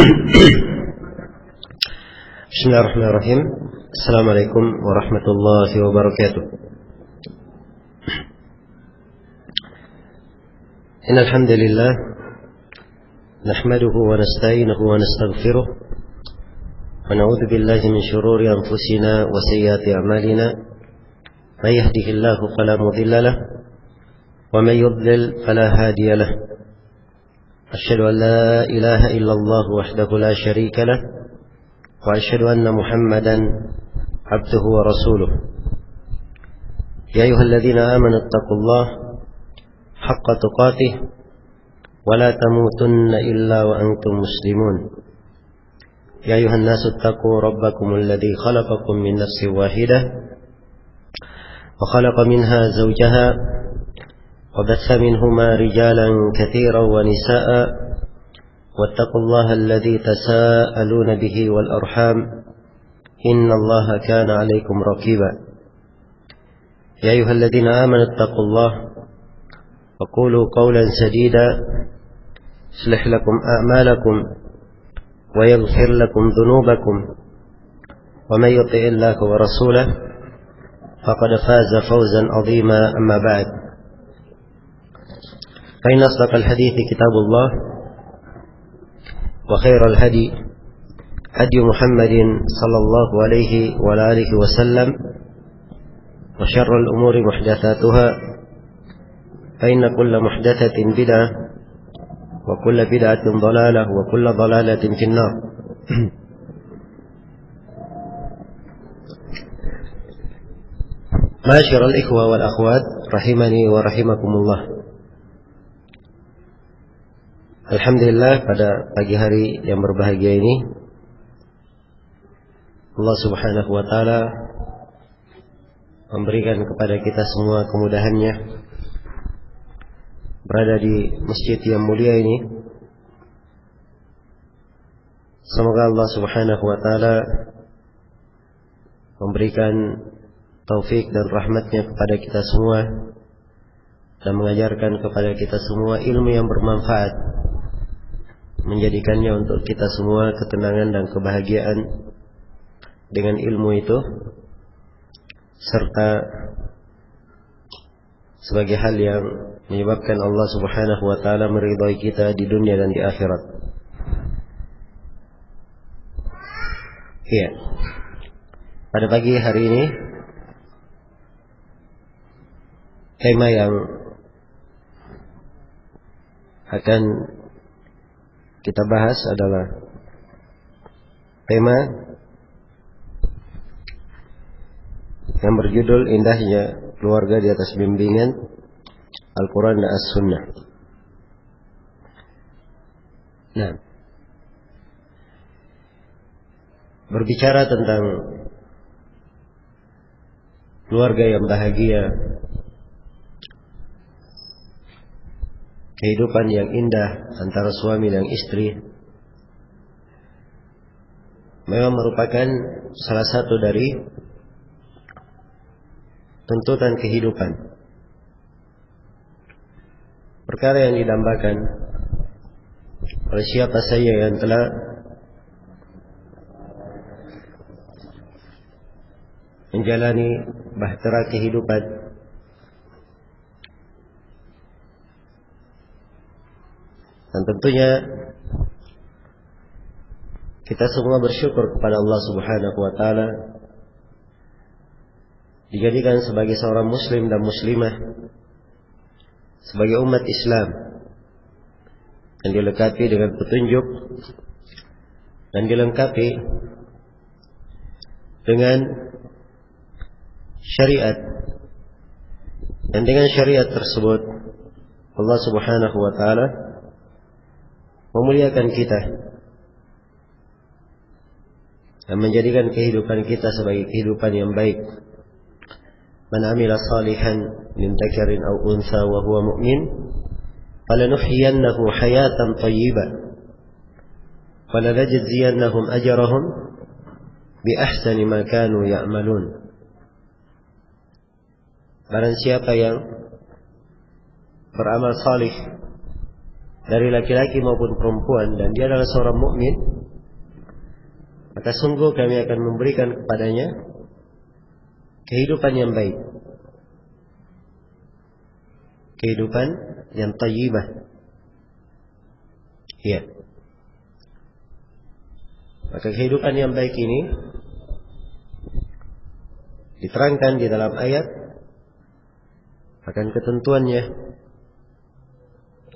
Bismillahirrahmanirrahim. Assalamualaikum warahmatullahi wabarakatuh. Innal hamdalillah nahmaduhu wa nasta'inuhu wa nastaghfiruh wa na'udzu billahi min shururi anfusina wa sayyiati a'malina. May yahdihillahu fala mudilla lahu wa may yudlil fala hadiya lahu. Asyhadu an la ilaha illallah wahdahu la syarika lahu wa asyhadu anna Muhammadan abduhu wa rasuluh. Ya ayyuhalladzina amanu taqullaha haqqa tuqatih wa la tamutunna illa wa antum muslimun. Ya ayyuhan nasu taqu rabbakumul ladzi khalaqakum min nafsin wahidah wa khalaqa minha zawjaha وبث منهما رجالا كثيرا ونساء واتقوا الله الذي تساءلون به والأرحام إن الله كان عليكم رقيبا. يا أيها الذين آمنوا اتقوا الله وقولوا قولا سديدا يصلح لكم أعمالكم ويغفر لكم ذنوبكم ومن يطع الله ورسوله فقد فاز فوزا عظيما. أما بعد، فإن أصدق الحديث كتاب الله وخير الهدي هدي محمد صلى الله عليه وعلى آله وسلم وشر الأمور محدثاتها فإن كل محدثة بدعة وكل بدعة ضلالة وكل ضلالة في النار. معاشر الإخوة والأخوات rahimani wa rahimakumullah. Alhamdulillah, pada pagi hari yang berbahagia ini Allah subhanahu wa ta'ala memberikan kepada kita semua kemudahannya berada di masjid yang mulia ini. Semoga Allah subhanahu wa ta'ala memberikan taufik dan rahmatnya kepada kita semua dan mengajarkan kepada kita semua ilmu yang bermanfaat, menjadikannya untuk kita semua ketenangan dan kebahagiaan dengan ilmu itu, serta sebagai hal yang menyebabkan Allah subhanahu wa ta'ala meridhai kita di dunia dan di akhirat. Iya, pada pagi hari ini tema yang akan kita bahas adalah tema yang berjudul Indahnya Keluarga di Atas Bimbingan Al-Quran dan As-Sunnah. Nah, berbicara tentang keluarga yang bahagia, kehidupan yang indah antara suami dan istri, memang merupakan salah satu dari tuntutan kehidupan, perkara yang didambakan oleh siapa saja yang telah menjalani bahtera kehidupan. Dan tentunya kita semua bersyukur kepada Allah subhanahu wa ta'ala dijadikan sebagai seorang muslim dan muslimah, sebagai umat Islam yang dilengkapi dengan petunjuk dan dilengkapi dengan syariat, dan dengan syariat tersebut Allah subhanahu wa ta'ala memuliakan kita dan menjadikan kehidupan kita sebagai kehidupan yang baik. Man amila salihan min dzakarin aw untha wa huwa mu'min falanuhyiyannahu hayatan thayyibah wa lanajziyannahum ajrahum bi ahsani ma kanu ya'malun. Barang siapa yang beramal salih dari laki-laki maupun perempuan dan dia adalah seorang mukmin, maka sungguh kami akan memberikan kepadanya kehidupan yang baik, kehidupan yang thayyibah. Ya. Maka kehidupan yang baik ini diterangkan di dalam ayat akan ketentuannya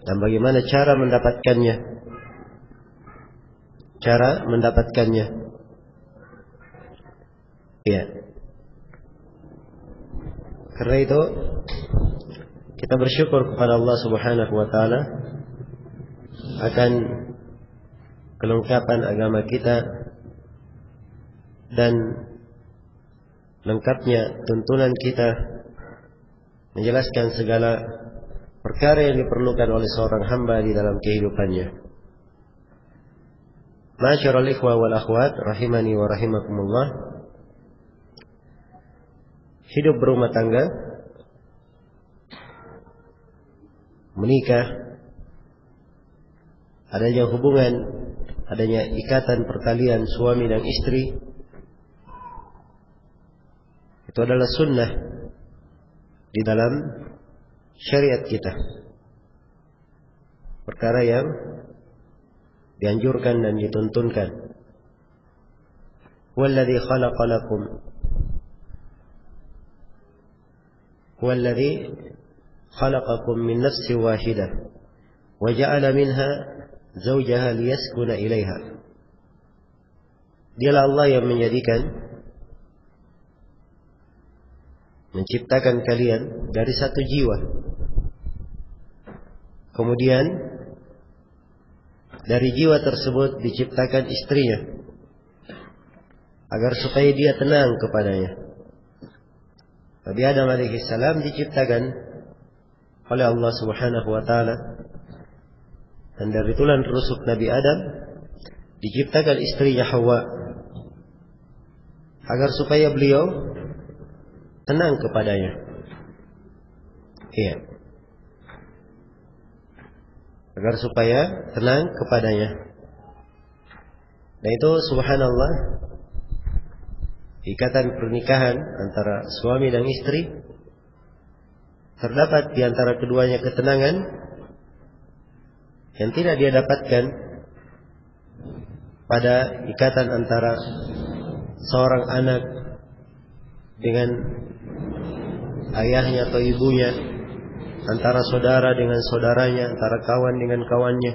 dan bagaimana cara mendapatkannya. Cara mendapatkannya. Ya. Karena itu kita bersyukur kepada Allah Subhanahu wa taala akan kelengkapan agama kita dan lengkapnya tuntunan kita menjelaskan segala perkara yang diperlukan oleh seorang hamba di dalam kehidupannya. Ma'asyiral ikhwah wal akhwat rahimani wa rahimakumullah. Hidup berumah tangga, menikah, adanya hubungan, adanya ikatan pertalian suami dan istri, itu adalah sunnah di dalam syariat kita. Perkara yang dianjurkan dan dituntunkan. Huwallazi khalaqa lakum huwallazi khalaqakum min nafsin wahidah wa ja'ala minha zawjaha liyaskuna ilaiha. Dialah Allah yang menciptakan kalian dari satu jiwa. Kemudian dari jiwa tersebut diciptakan istrinya agar supaya dia tenang kepadanya. Nabi Adam alaihi salam diciptakan oleh Allah Subhanahu wa taala, dan dari tulang rusuk Nabi Adam diciptakan istrinya Hawa agar supaya beliau tenang kepadanya. Iya. Agar supaya tenang kepadanya. Dan itu subhanallah, ikatan pernikahan antara suami dan istri, terdapat di antara keduanya ketenangan yang tidak dia dapatkan pada ikatan antara seorang anak dengan ayahnya atau ibunya, antara saudara dengan saudaranya, antara kawan dengan kawannya.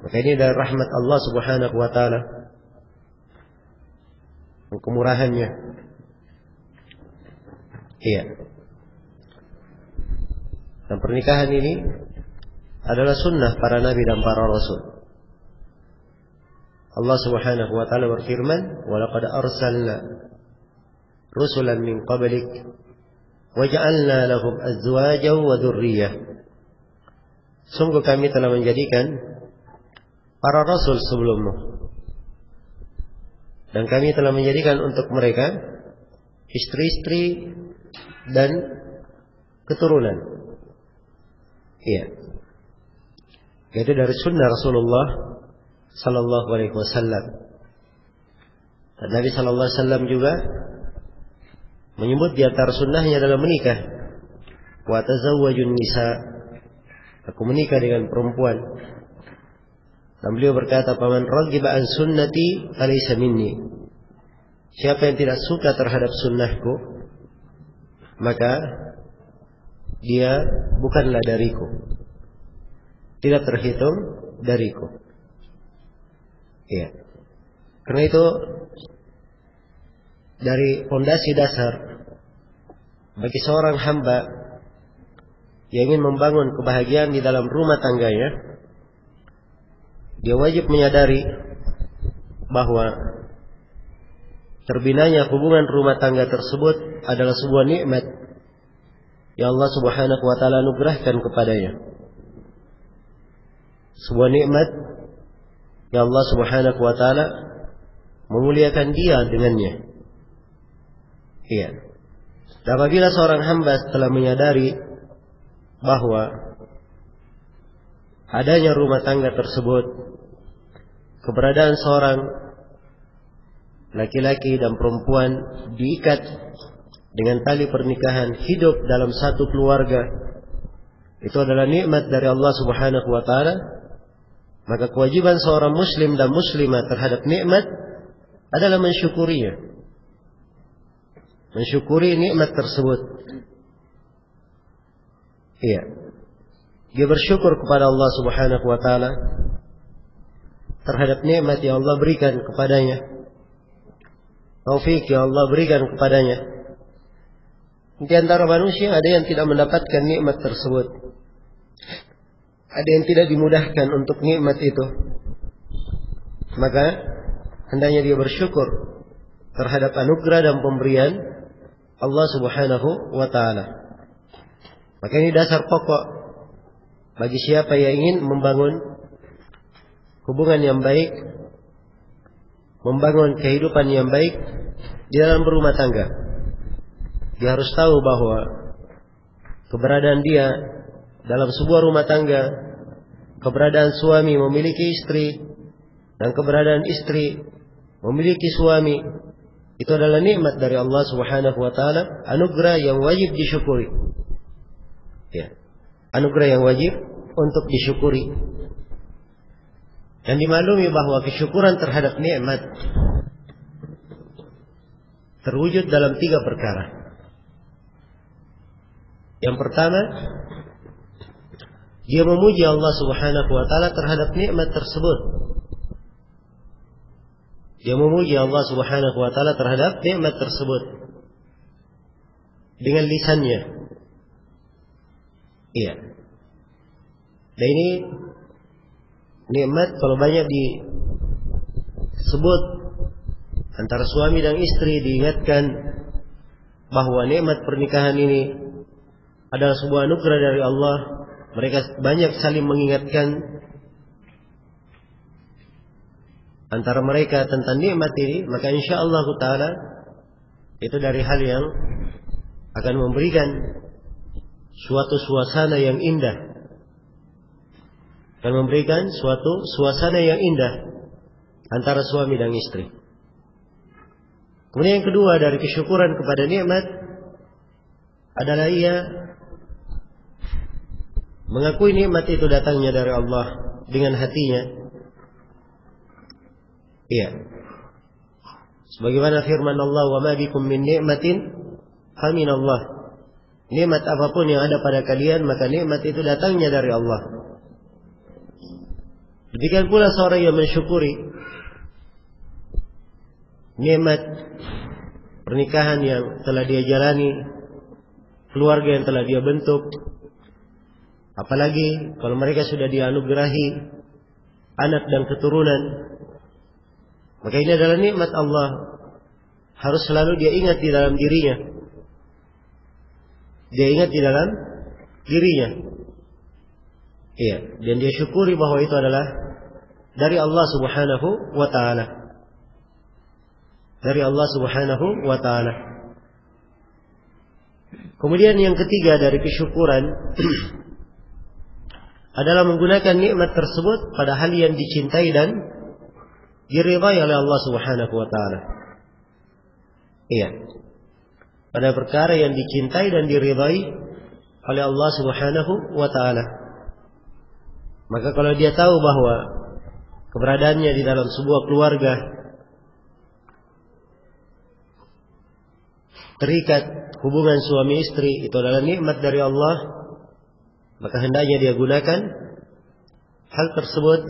Maka ini dari rahmat Allah Subhanahu wa taala, kemurahannya. Iya. Dan pernikahan ini adalah sunnah para nabi dan para rasul. Allah Subhanahu wa taala berfirman, "Wa laqad arsalna rusulan min qablik wa ja'alna lahum azwajan wa dzurriyyah." Sungguh kami telah menjadikan para rasul sebelummu, dan kami telah menjadikan untuk mereka istri-istri dan keturunan. Iya. Itu dari sunnah Rasulullah sallallahu alaihi wasallam. Dan Nabi sallallahu alaihi wasallam juga menyebut di antara sunnahnya adalah menikah. Wa tazawwajun nisa, aku menikah dengan perempuan. Dan beliau berkata, "Faman raghiba an sunnati falaysa minni." Siapa yang tidak suka terhadap sunnahku, maka dia bukanlah dariku, tidak terhitung dariku. Iya. Karena itu dari fondasi dasar bagi seorang hamba yang ingin membangun kebahagiaan di dalam rumah tangganya, dia wajib menyadari bahwa terbinanya hubungan rumah tangga tersebut adalah sebuah nikmat yang Allah Subhanahu wa taala anugerahkan kepadanya. Sebuah nikmat yang Allah Subhanahu wa taala memuliakan dia dengannya. Iya. Dan apabila seorang hamba telah menyadari bahwa adanya rumah tangga tersebut, keberadaan seorang laki-laki dan perempuan diikat dengan tali pernikahan, hidup dalam satu keluarga, itu adalah nikmat dari Allah Subhanahu wa taala. Maka kewajiban seorang muslim dan muslimah terhadap nikmat adalah mensyukurinya. Mensyukuri nikmat tersebut. Iya. Dia bersyukur kepada Allah Subhanahu wa taala terhadap nikmat yang Allah berikan kepadanya. Taufik yang Allah berikan kepadanya. Di antara manusia ada yang tidak mendapatkan nikmat tersebut. Ada yang tidak dimudahkan untuk nikmat itu. Maka hendaknya dia bersyukur terhadap anugerah dan pemberian Allah Subhanahu wa taala. Maka ini dasar pokok bagi siapa yang ingin membangun hubungan yang baik, membangun kehidupan yang baik di dalam berumah tangga. Dia harus tahu bahwa keberadaan dia dalam sebuah rumah tangga, keberadaan suami memiliki istri, dan keberadaan istri memiliki suami, itu adalah nikmat dari Allah Subhanahu wa taala, anugerah yang wajib disyukuri. Ya. Anugerah yang wajib untuk disyukuri. Dan dimaklumi bahwa kesyukuran terhadap nikmat terwujud dalam 3 perkara. Yang pertama, dia memuji Allah Subhanahu wa taala terhadap nikmat tersebut. Dia memuji Allah Subhanahu wa taala terhadap nikmat tersebut dengan lisannya. Iya. Dan ini nikmat kalau banyak disebut antara suami dan istri, diingatkan bahwa nikmat pernikahan ini adalah sebuah anugerah dari Allah. Mereka banyak saling mengingatkan antara mereka tentang nikmat ini. Maka insyaallah ta'ala itu dari hal yang akan memberikan suatu suasana yang indah, akan memberikan suatu suasana yang indah antara suami dan istri. Kemudian yang kedua dari kesyukuran kepada nikmat adalah ia mengakui nikmat itu datangnya dari Allah dengan hatinya. Iya. Sebagaimana firman Allah, "Wa ma bikum min ni'matin fa min Allah." Nikmat apapun yang ada pada kalian, maka nikmat itu datangnya dari Allah. Demikian pula seorang yang mensyukuri nikmat pernikahan yang telah dia jalani, keluarga yang telah dia bentuk, apalagi kalau mereka sudah dianugerahi anak dan keturunan, maka ini adalah nikmat Allah. Harus selalu dia ingat di dalam dirinya. Dia ingat di dalam dirinya. Iya, dan dia syukuri bahwa itu adalah dari Allah Subhanahu wa taala. Dari Allah Subhanahu wa taala. Kemudian yang ketiga dari kesyukuran adalah menggunakan nikmat tersebut pada hal yang dicintai dan diridhai oleh Allah Subhanahu wa taala. Iya. Pada perkara yang dicintai dan diridhai oleh Allah Subhanahu wa taala. Maka kalau dia tahu bahwa keberadaannya di dalam sebuah keluarga terikat hubungan suami istri itu adalah nikmat dari Allah, maka hendaknya dia gunakan hal tersebut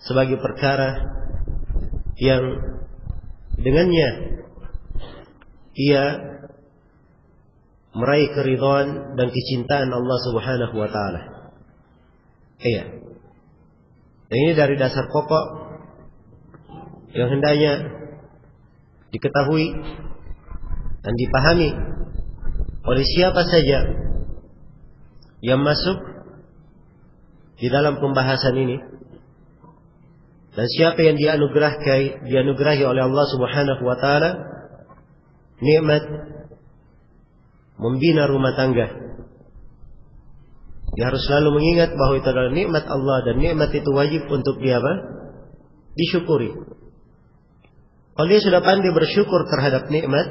sebagai perkara yang dengannya ia meraih keridhaan dan kecintaan Allah Subhanahu wa taala. Iya. Dan ini dari dasar pokok yang hendaknya diketahui dan dipahami oleh siapa saja yang masuk di dalam pembahasan ini, dan siapa yang dianugerahi oleh Allah Subhanahu wa taala nikmat membina rumah tangga, Dia harus selalu mengingat bahwa itu adalah nikmat Allah dan nikmat itu wajib untuk dia apa? Disyukuri. Kalau dia sudah pandai bersyukur terhadap nikmat,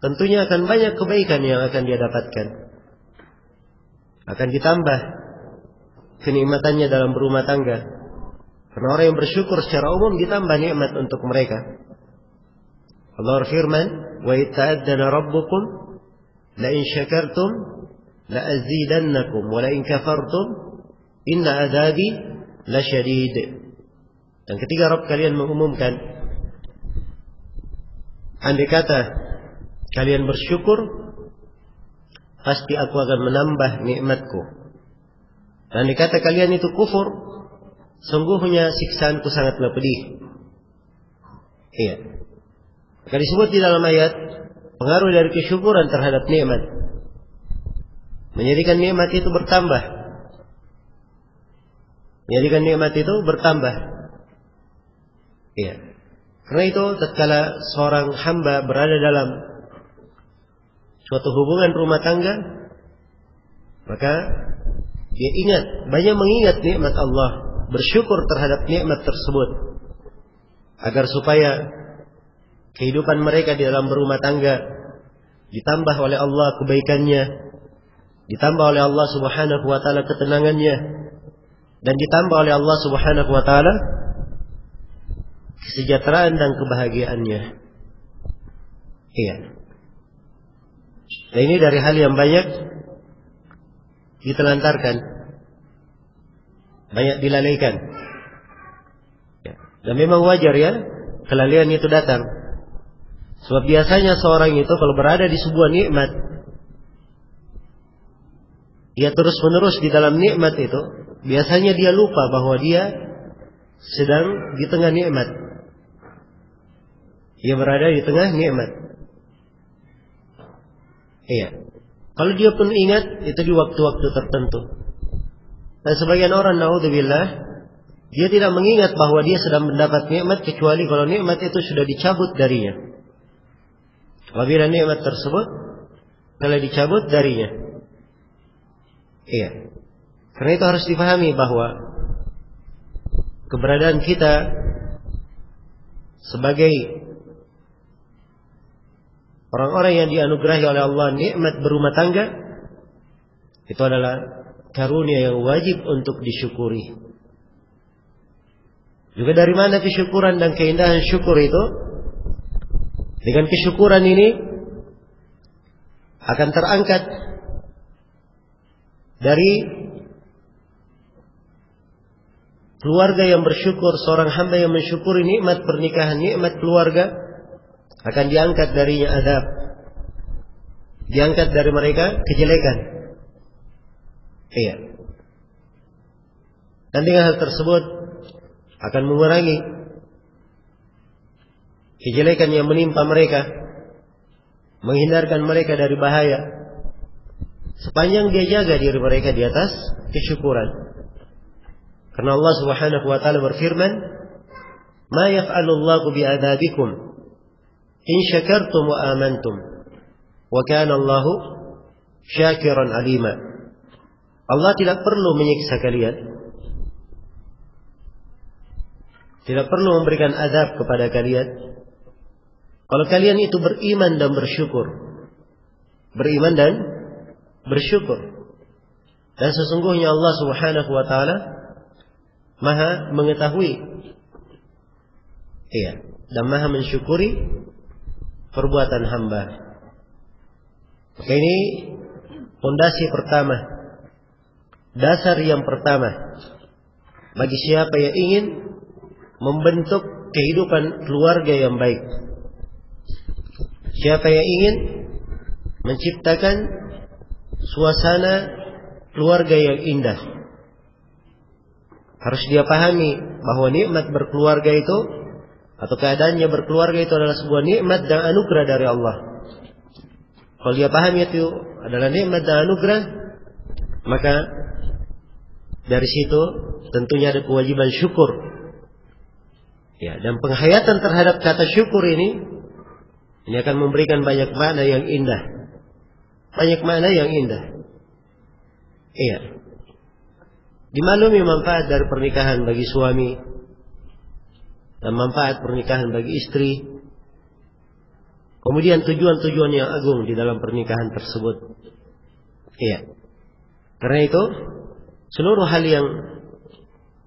tentunya akan banyak kebaikan yang akan dia dapatkan. Akan ditambah kenikmatannya dalam berumah tangga. Karena orang yang bersyukur secara umum ditambah nikmat untuk mereka. Allah berfirman, "Wa ta'addana rabbukum la in syakartum la azidannakum wa la in kafartum inna adzabi lasyadid." Dan ketika Rabb kalian mengumumkan, andai kata kalian bersyukur, pasti aku akan menambah nikmatku. Dan andai kata kalian itu kufur, sungguhnya siksaanku sangatlah pedih. Iya. Maka disebut di dalam ayat pengaruh dari kesyukuran terhadap nikmat, menjadikan nikmat itu bertambah. Menjadikan nikmat itu bertambah. Iya. Karena itu tatkala seorang hamba berada dalam suatu hubungan rumah tangga, maka dia ingat, banyak mengingat nikmat Allah, bersyukur terhadap nikmat tersebut, agar supaya kehidupan mereka di dalam berumah tangga ditambah oleh Allah kebaikannya, ditambah oleh Allah Subhanahu wa taala ketenangannya, dan ditambah oleh Allah Subhanahu wa taala kesejahteraan dan kebahagiaannya. Iya. Dan ini dari hal yang banyak ditelantarkan, banyak dilalaikan. Dan memang wajar ya, kelalaian itu datang. Sebab biasanya seorang itu kalau berada di sebuah nikmat, dia terus-menerus di dalam nikmat itu, biasanya dia lupa bahwa dia sedang di tengah nikmat. Dia berada di tengah nikmat. Iya. Kalau dia pun ingat, itu di waktu-waktu tertentu. Dan sebagian orang, naudzubillah, dia tidak mengingat bahwa dia sedang mendapat nikmat kecuali kalau nikmat itu sudah dicabut darinya. Apabila nikmat tersebut telah dicabut darinya. Iya. Karena itu harus dipahami bahwa keberadaan kita sebagai orang-orang yang dianugerahi oleh Allah nikmat berumah tangga, itu adalah karunia yang wajib untuk disyukuri. Juga dari mana kesyukuran dan keindahan syukur itu? Dengan kesyukuran ini akan terangkat dari keluarga yang bersyukur, seorang hamba yang mensyukuri nikmat pernikahan, nikmat keluarga, akan diangkat darinya azab, diangkat dari mereka kejelekan. Iya. Dan dengan hal tersebut akan mengurangi kejelekan yang menimpa mereka, menghindarkan mereka dari bahaya, sepanjang dia jaga diri mereka di atas kesyukuran. Karena Allah Subhanahu wa taala berfirman, "Ma yaf'alu Allahu bi'adzabikum in syakartum wa amantum wa kana Allahu syakiran alima." Allah tidak perlu menyiksa kalian, tidak perlu memberikan azab kepada kalian kalau kalian itu beriman dan bersyukur. Beriman dan bersyukur. Dan sesungguhnya Allah Subhanahu wa taala Maha mengetahui, iya, dan Maha mensyukuri perbuatan hamba. Maka ini fondasi pertama, dasar yang pertama bagi siapa yang ingin membentuk kehidupan keluarga yang baik, siapa yang ingin menciptakan suasana keluarga yang indah, harus dia pahami bahwa nikmat berkeluarga itu, atau keadaannya berkeluarga itu adalah sebuah nikmat dan anugerah dari Allah. Kalau dia pahami itu adalah nikmat dan anugerah, maka dari situ tentunya ada kewajiban syukur. Ya, dan penghayatan terhadap kata syukur ini akan memberikan banyak makna yang indah. Banyak makna yang indah. Iya. Dimaklumi manfaat dari pernikahan bagi suami dan manfaat pernikahan bagi istri. Kemudian tujuan-tujuan yang agung di dalam pernikahan tersebut. Iya. Karena itu seluruh hal yang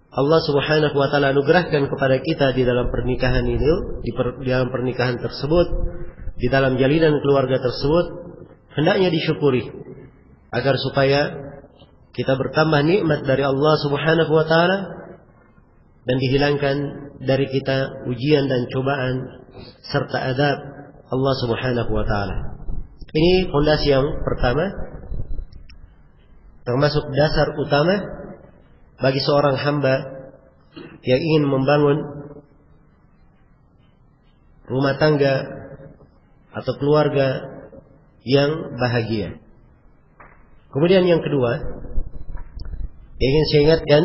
Allah Subhanahu wa taala anugerahkan kepada kita di dalam pernikahan itu, di dalam pernikahan tersebut, di dalam jalinan keluarga tersebut, hendaknya disyukuri agar supaya kita bertambah nikmat dari Allah Subhanahu wa taala dan dihilangkan dari kita ujian dan cobaan serta adab Allah Subhanahu wa taala. Ini fondasi yang pertama, termasuk dasar utama bagi seorang hamba yang ingin membangun rumah tangga atau keluarga yang bahagia. Kemudian yang kedua, ingin saya ingatkan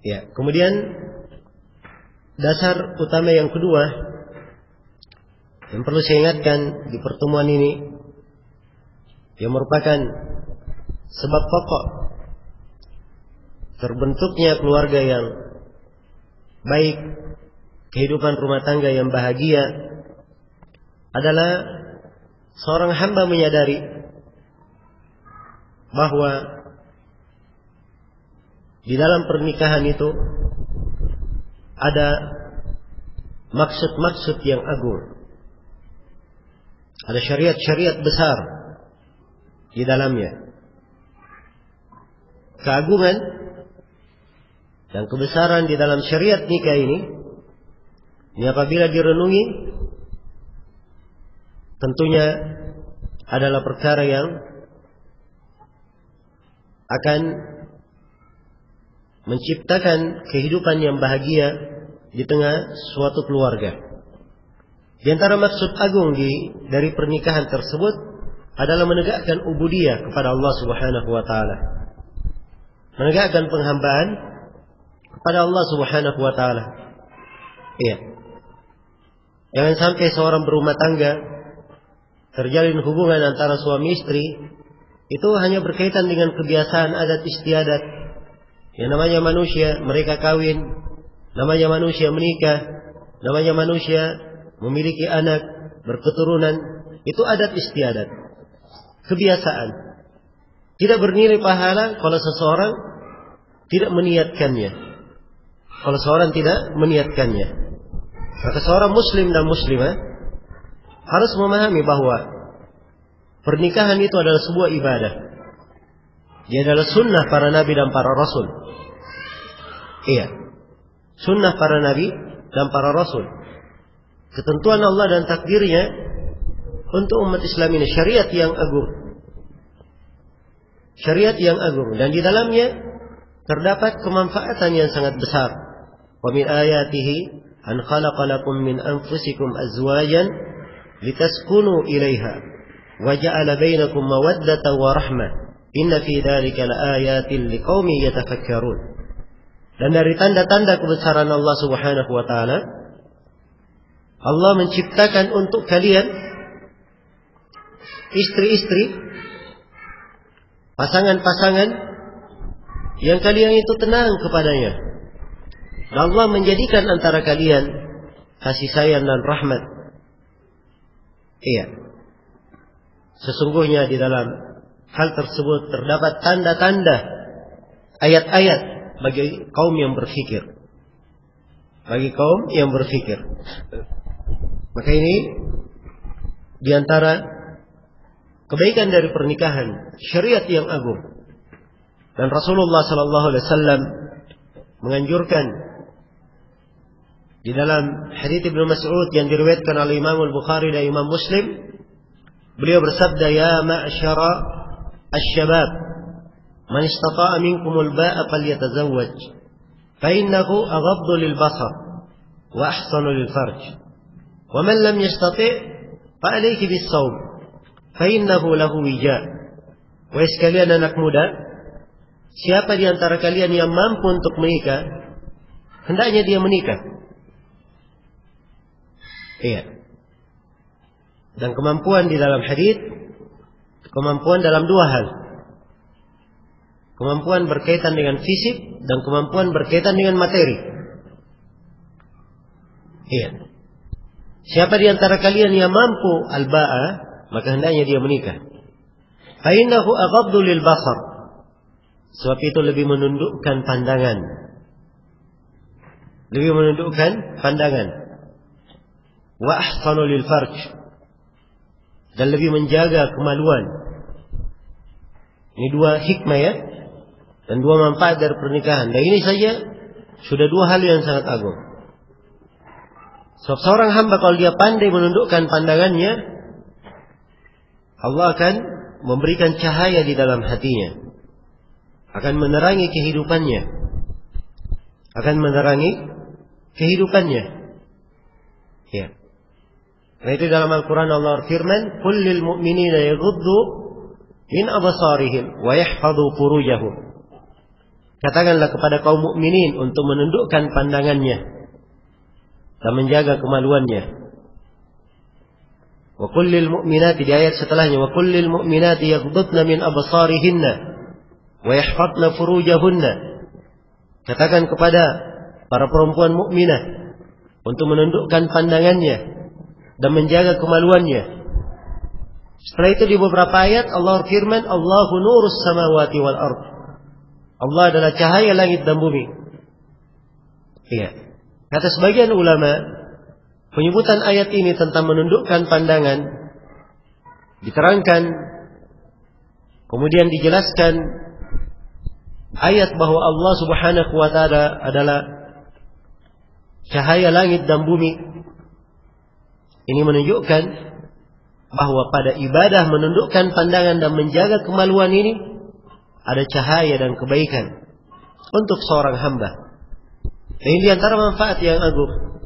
ya, kemudian dasar utama yang kedua yang perlu saya ingatkan di pertemuan ini, yang merupakan sebab pokok terbentuknya keluarga yang baik, kehidupan rumah tangga yang bahagia, adalah seorang hamba menyadari bahwa di dalam pernikahan itu ada maksud-maksud yang agung. Ada syariat-syariat besar di dalamnya. Keagungan dan kebesaran di dalam syariat nikah ini apabila direnungi, tentunya adalah perkara yang akan menciptakan kehidupan yang bahagia di tengah suatu keluarga. Di antara maksud agung dari pernikahan tersebut adalah menegakkan ubudiyah kepada Allah Subhanahu wa taala. Menegakkan penghambaan kepada Allah Subhanahu wa taala. Iya. Jangan sampai seorang berumah tangga terjalin hubungan antara suami istri itu hanya berkaitan dengan kebiasaan adat istiadat. Yang namanya manusia, mereka kawin, namanya manusia menikah, namanya manusia memiliki anak, berketurunan, itu adat istiadat, kebiasaan. Tidak bernilai pahala kalau seseorang tidak meniatkannya. Kalau seorang tidak meniatkannya. Maka seorang muslim dan muslimah harus memahami bahwa pernikahan itu adalah sebuah ibadah. Dia adalah sunnah para nabi dan para rasul. Iya, sunnah para nabi dan para rasul. Ketentuan Allah dan takdirnya untuk umat Islam ini, syariat yang agung. Syariat yang agung, dan di dalamnya terdapat kemanfaatan yang sangat besar. Wa min ayatihi an khalaqa lakum min anfusikum azwajan litaskunu ilaiha wa ja'ala bainakum mawaddatan wa rahmah. Inna fi dzalika laayatin liqaumin yatafakkarun. Dan dari tanda-tanda kebesaran Allah Subhanahu wa taala, Allah menciptakan untuk kalian istri-istri, pasangan-pasangan yang kalian itu tenang kepadanya. Dan Allah menjadikan antara kalian kasih sayang dan rahmat. Iya. Sesungguhnya di dalam hal tersebut terdapat tanda-tanda, ayat-ayat bagi kaum yang berfikir. Bagi kaum yang berfikir. Maka ini di antara kebaikan dari pernikahan, syariat yang agung. Dan Rasulullah sallallahu alaihi wasallam menganjurkan di dalam hadits Ibnu Mas'ud yang diriwayatkan oleh Imam Al-Bukhari dan Imam Muslim, beliau bersabda, "Ya ma'syara asy-syabab, man istata'a minkumul ba'a falyatazawwaj, fa innahu aghaddu lil basar wa ahsanu lil farj, Wa man lam yastati' fa alayhi bis-shaum fa innahu lahu wija'. Wahai sekalian anak muda, siapa di antara kalian yang mampu untuk menikah, hendaknya dia menikah. Iya. Dan kemampuan di dalam hadis, kemampuan dalam dua hal. Kemampuan berkaitan dengan fisik dan kemampuan berkaitan dengan materi. Iya. Siapa di antara kalian yang mampu al-ba'a, maka hendaknya dia menikah. Fa innahu aghaddu lil basar. Sebab itu lebih menundukkan pandangan. Lebih menundukkan pandangan. Wa ahsanu lil farj. Dan lebih menjaga kemaluan. Ini dua hikmah ya. Dan dua manfaat dari pernikahan. Dan ini saja sudah dua hal yang sangat agung. Sebab seorang hamba kalau dia pandai menundukkan pandangannya, Allah akan memberikan cahaya di dalam hatinya. Akan menerangi kehidupannya. Akan menerangi kehidupannya. Ya. Nah itu dalam Al-Quran Allah firman, "Qul lil mu'minina yaghuddu min absarihim wa yahfadhu furujahum." Katakanlah kepada kaum mukminin untuk menundukkan pandangannya dan menjaga kemaluannya. Wa qul lil mu'minati, di ayat setelahnya, wa qul lil mu'minati yaghuddna min absarihinna wa yahfadna furujahunna. Katakan kepada para perempuan mukminah untuk menundukkan pandangannya dan menjaga kemaluannya. Setelah itu di beberapa ayat Allah firman, Allahu nurus samawati wal ardh. Allah adalah cahaya langit dan bumi. Iya. Kata sebagian ulama, penyebutan ayat ini tentang menundukkan pandangan diterangkan, kemudian dijelaskan ayat bahwa Allah Subhanahu wa ta'ala adalah cahaya langit dan bumi. Ini menunjukkan bahwa pada ibadah menundukkan pandangan dan menjaga kemaluan ini ada cahaya dan kebaikan untuk seorang hamba. Dan ini diantara manfaat yang agung.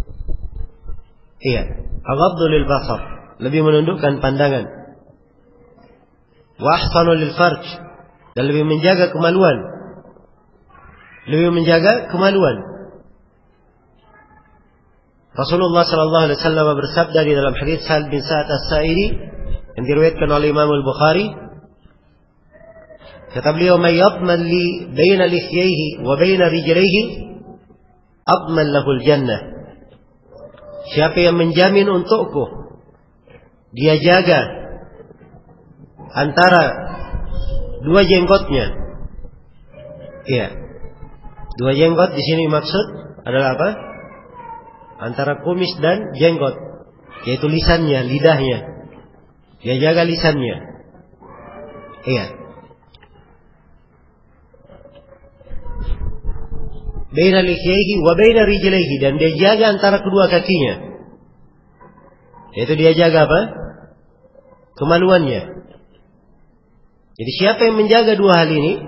Iya, aghaddu lil basar, lebih menundukkan pandangan. Wa ahsanu lil farj, dan lebih menjaga kemaluan. Lebih menjaga kemaluan. Rasulullah sallallahu alaihi wasallam bersabda di dalam hadis Sa'ad bin Sa'ad As-Sa'idi yang diriwayatkan oleh Imam Al-Bukhari, kata beliau, "May yadman li baina lihyaihi wa baina rijlaihi adman lahul jannah." Siapa yang menjamin untukku, dia jaga antara dua jenggotnya. Iya. Dua jenggot di sini maksud adalah apa? Antara kumis dan jenggot, yaitu lisannya, lidahnya. Dia jaga lisannya. Iya. Baina lihyaihi wa baina rijlaihi, dan dia jaga antara kedua kakinya. Yaitu dia jaga apa? Kemaluannya. Jadi siapa yang menjaga dua hal ini,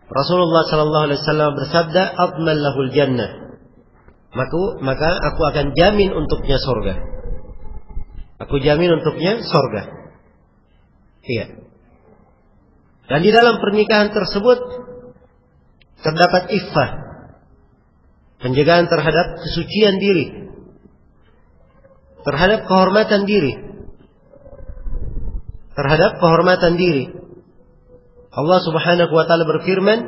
Rasulullah sallallahu alaihi wasallam bersabda, "Adman lahul jannah." Maka aku akan jamin untuknya surga. Aku jamin untuknya surga. Iya. Dan di dalam pernikahan tersebut terdapat iffah, penjagaan terhadap kesucian diri, terhadap kehormatan diri, terhadap kehormatan diri. Allah Subhanahu wa ta'ala berfirman,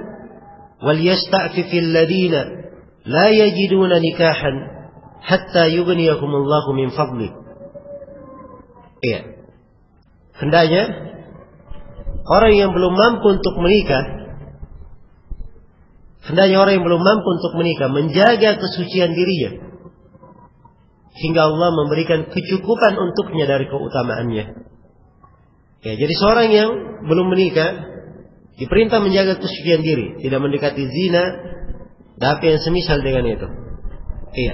"Wal yasta'fifil ladina la yajiduna nikahan hatta yughniyahumullahu min fadli." Iya. Hendaknya orang yang belum mampu untuk menikah, menjaga kesucian dirinya hingga Allah memberikan kecukupan untuknya dari keutamaannya. Ya, jadi seorang yang belum menikah diperintah menjaga kesucian diri, tidak mendekati zina dan apa yang semisal dengan itu. Iya.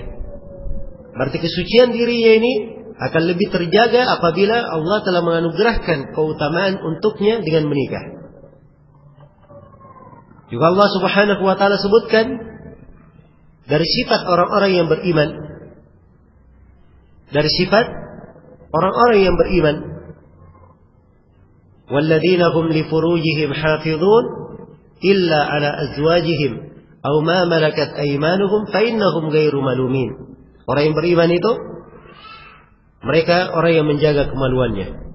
Berarti kesucian dirinya ini akan lebih terjaga apabila Allah telah menganugerahkan keutamaan untuknya dengan menikah. Juga Allah Subhanahu wa ta'ala sebutkan dari sifat orang-orang yang beriman, dari sifat orang-orang yang beriman. Walladzina hum li furujihim hafizun illa ala azwajihim aw ma malakat aymanuhum fa innahum ghairu malumin. Orang yang beriman itu mereka orang yang menjaga kemaluannya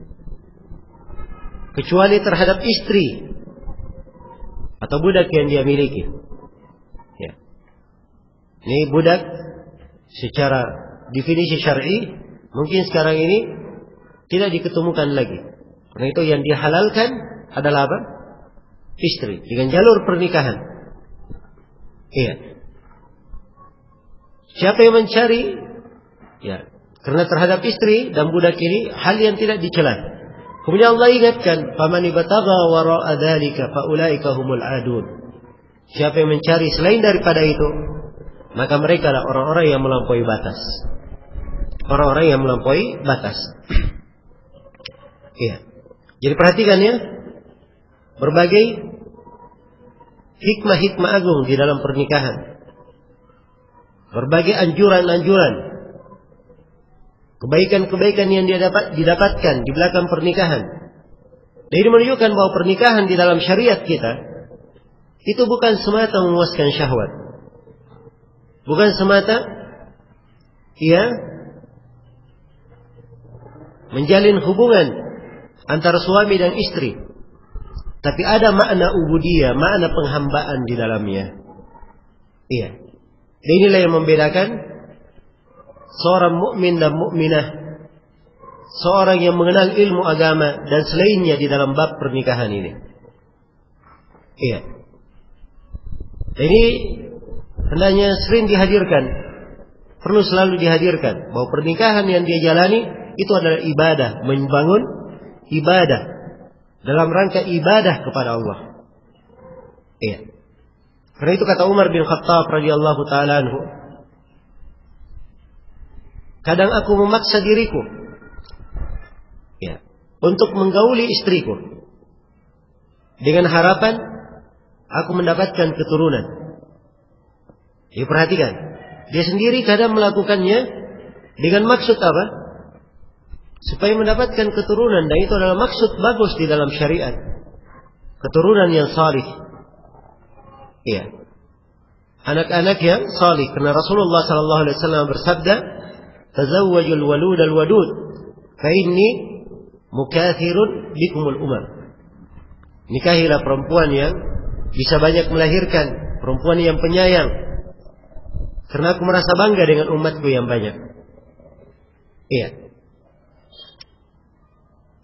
kecuali terhadap istri atau budak yang dia miliki. Ya. Ini budak secara definisi syar'i mungkin sekarang ini tidak diketemukan lagi. Karena itu yang dihalalkan adalah apa? Istri dengan jalur pernikahan. Iya. Siapa yang mencari? Ya, karena terhadap istri dan budak ini hal yang tidak dicela. Kemudian Allah ingatkan, "Faman ibtagha wara'a dzalika faulaika humul adun." Siapa yang mencari selain daripada itu, maka mereka adalah orang-orang yang melampaui batas. Orang-orang yang melampaui batas. Iya. Jadi perhatikan ya, berbagai hikmah-hikmah agung di dalam pernikahan. Berbagai anjuran-anjuran, kebaikan-kebaikan yang didapatkan di belakang pernikahan. Dan ini menunjukkan bahwa pernikahan di dalam syariat kita itu bukan semata memuaskan syahwat. Bukan semata menjalin hubungan antara suami dan istri. Tapi ada makna ubudiyah, makna penghambaan di dalamnya. Iya. Dan inilah yang membedakan seorang mukmin dan mukminah, seorang yang mengenal ilmu agama dan selainnya di dalam bab pernikahan ini. Iya. Ini hendaknya sering dihadirkan, perlu selalu dihadirkan bahwa pernikahan yang dia jalani itu adalah ibadah, membangun ibadah dalam rangka ibadah kepada Allah. Iya. Karena itu kata Umar bin Khattab radhiyallahu taala anhu, kadang aku memaksa diriku untuk menggauli istriku dengan harapan aku mendapatkan keturunan. Ya, perhatikan, dia sendiri kadang melakukannya dengan maksud apa? Supaya mendapatkan keturunan, dan itu adalah maksud bagus di dalam syariat. Keturunan yang salih. Iya. Anak-anak yang salih, karena Rasulullah sallallahu alaihi wasallam bersabda, "Tazawwajul walud al-wadud, fa inni mukathirun bikumul umam." Nikahilah perempuan yang bisa banyak melahirkan, perempuan yang penyayang, karena aku merasa bangga dengan umatku yang banyak. Iya.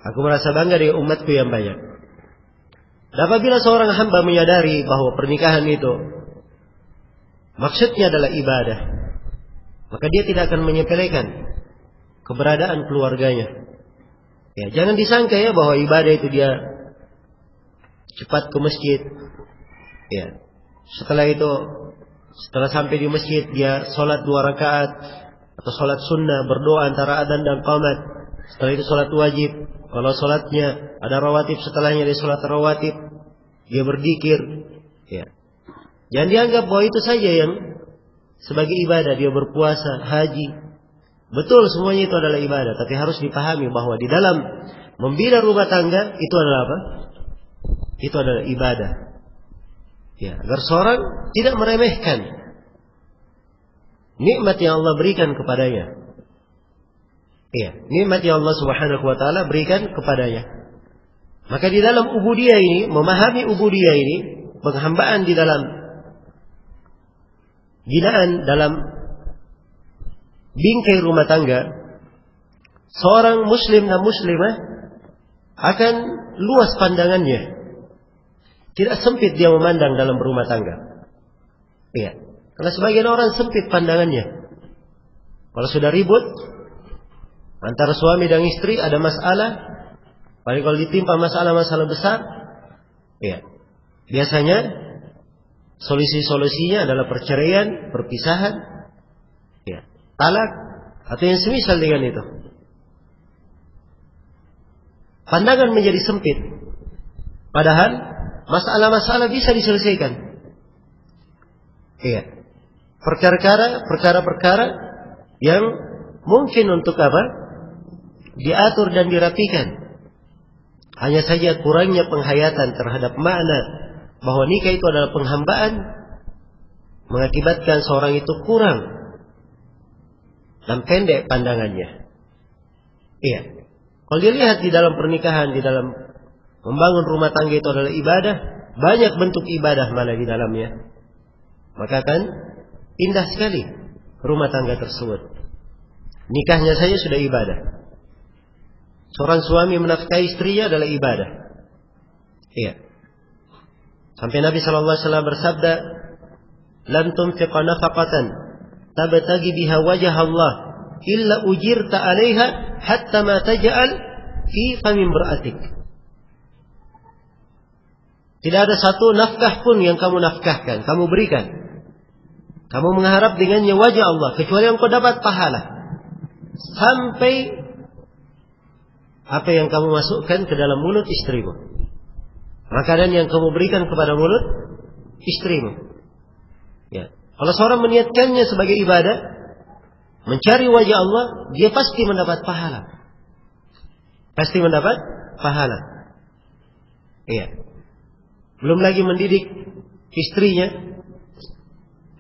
Aku merasa bangga dengan umatku yang banyak. Dan apabila seorang hamba menyadari bahwa pernikahan itu maksudnya adalah ibadah, maka dia tidak akan menyepelekan keberadaan keluarganya. Ya, jangan disangka ya bahwa ibadah itu dia cepat ke masjid. Ya. Setelah sampai di masjid dia sholat 2 rakaat atau sholat sunnah, berdoa antara adzan dan qamat. Setelah itu sholat wajib. Kalau sholatnya ada rawatib, setelahnya dia sholat rawatib, dia berzikir. Ya. Jangan dianggap bahwa itu saja yang sebagai ibadah. Dia berpuasa, haji. Betul, semuanya itu adalah ibadah. Tapi harus dipahami bahwa di dalam membina rumah tangga itu adalah apa? Itu adalah ibadah. Ya, agar seorang tidak meremehkan nikmat yang Allah berikan kepadanya. Iya, nikmat yang Allah Subhanahu wa taala berikan kepadanya. Maka di dalam ubudiyah ini, memahami ubudiyah ini, penghambaan di dalam binaan dalam bingkai rumah tangga, seorang muslim dan muslimah akan luas pandangannya. Tidak sempit dia memandang dalam berumah tangga. Iya, karena sebagian orang sempit pandangannya. Kalau sudah ribut antara suami dan istri, ada masalah, paling kalau ditimpa masalah-masalah besar, ya, biasanya solusi-solusinya adalah perceraian, perpisahan, ya, talak, atau yang semisal dengan itu. Pandangan menjadi sempit, padahal masalah-masalah bisa diselesaikan. Iya, perkara-perkara yang mungkin untuk apa? Diatur dan dirapikan. Hanya saja kurangnya penghayatan terhadap makna bahwa nikah itu adalah penghambaan mengakibatkan seorang itu kurang dan pendek pandangannya. Iya. Kalau dilihat di dalam pernikahan, di dalam membangun rumah tangga itu adalah ibadah, banyak bentuk ibadah malah di dalamnya, maka akan indah sekali rumah tangga tersebut. Nikahnya saja sudah ibadah. Seorang suami menafkahi istrinya adalah ibadah. Iya. Sampai Nabi SAW bersabda, "Lan tunfiqa nafaqatan tabtaghi biha wajha Allah illa ujirta 'alaiha hatta ma taj'al fi fami imra'atik." Tidak ada satu nafkah pun yang kamu nafkahkan, kamu berikan, kamu mengharap dengannya wajah Allah, kecuali engkau dapat pahala sampai apa yang kamu masukkan ke dalam mulut istrimu, makanan yang kamu berikan kepada mulut istrimu. Ya. Kalau seorang meniatkannya sebagai ibadah, mencari wajah Allah, dia pasti mendapat pahala. Pasti mendapat pahala. Iya. Belum lagi mendidik istrinya.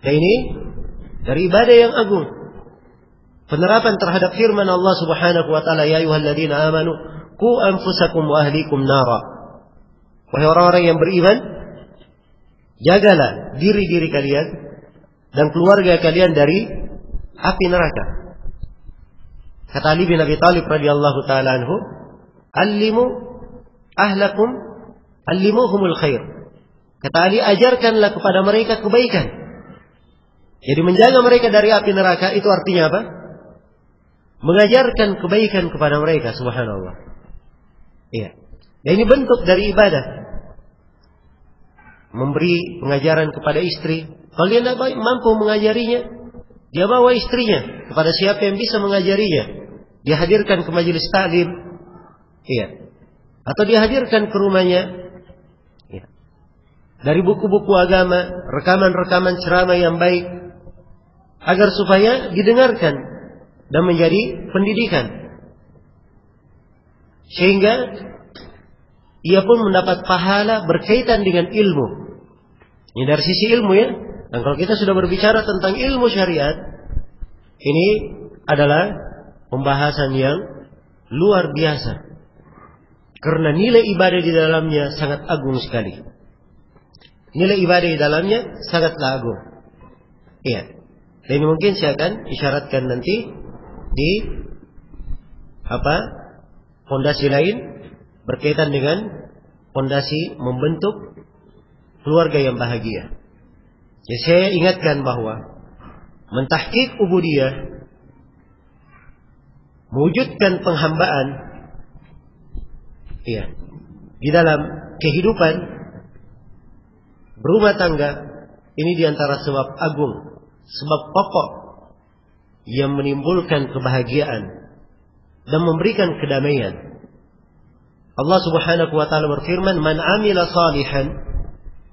Dan ini dari ibadah yang agung. Penerapan terhadap firman Allah Subhanahu wa taala, "Ya ayyuhalladzina amanu qu anfusakum wa ahlikum nara." Wahai orang-orang yang beriman, jagalah diri-diri kalian dan keluarga kalian dari api neraka. Kata Ali bin Abi Thalib radhiyallahu taala anhu, "Allimu ahlakum, allimuhumul khair." Kata Ali, ajarkanlah kepada mereka kebaikan. Jadi menjaga mereka dari api neraka itu artinya apa? Mengajarkan kebaikan kepada mereka, subhanallah. Iya. Dan ini bentuk dari ibadah. Memberi pengajaran kepada istri. Kalau dia tidak mampu mengajarinya, dia bawa istrinya kepada siapa yang bisa mengajarinya. Dia hadirkan ke majelis taklim. Iya. Atau dia hadirkan ke rumahnya. Iya. Dari buku-buku agama, rekaman-rekaman ceramah yang baik, agar supaya didengarkan dan menjadi pendidikan, sehingga ia pun mendapat pahala berkaitan dengan ilmu. Ini dari sisi ilmu ya. Dan kalau kita sudah berbicara tentang ilmu syariat, ini adalah pembahasan yang luar biasa, karena nilai ibadah di dalamnya sangat agung sekali. Nilai ibadah di dalamnya sangatlah agung. Iya. Dan ini mungkin saya akan isyaratkan nanti di fondasi lain berkaitan dengan fondasi membentuk keluarga yang bahagia. Jadi saya ingatkan bahwa mentahqiq ubudiyah, mewujudkan penghambaan, iya, di dalam kehidupan berumah tangga, ini diantara sebab agung, sebab pokok yang menimbulkan kebahagiaan dan memberikan kedamaian. Allah Subhanahu wa taala berfirman, "Man 'amila salihan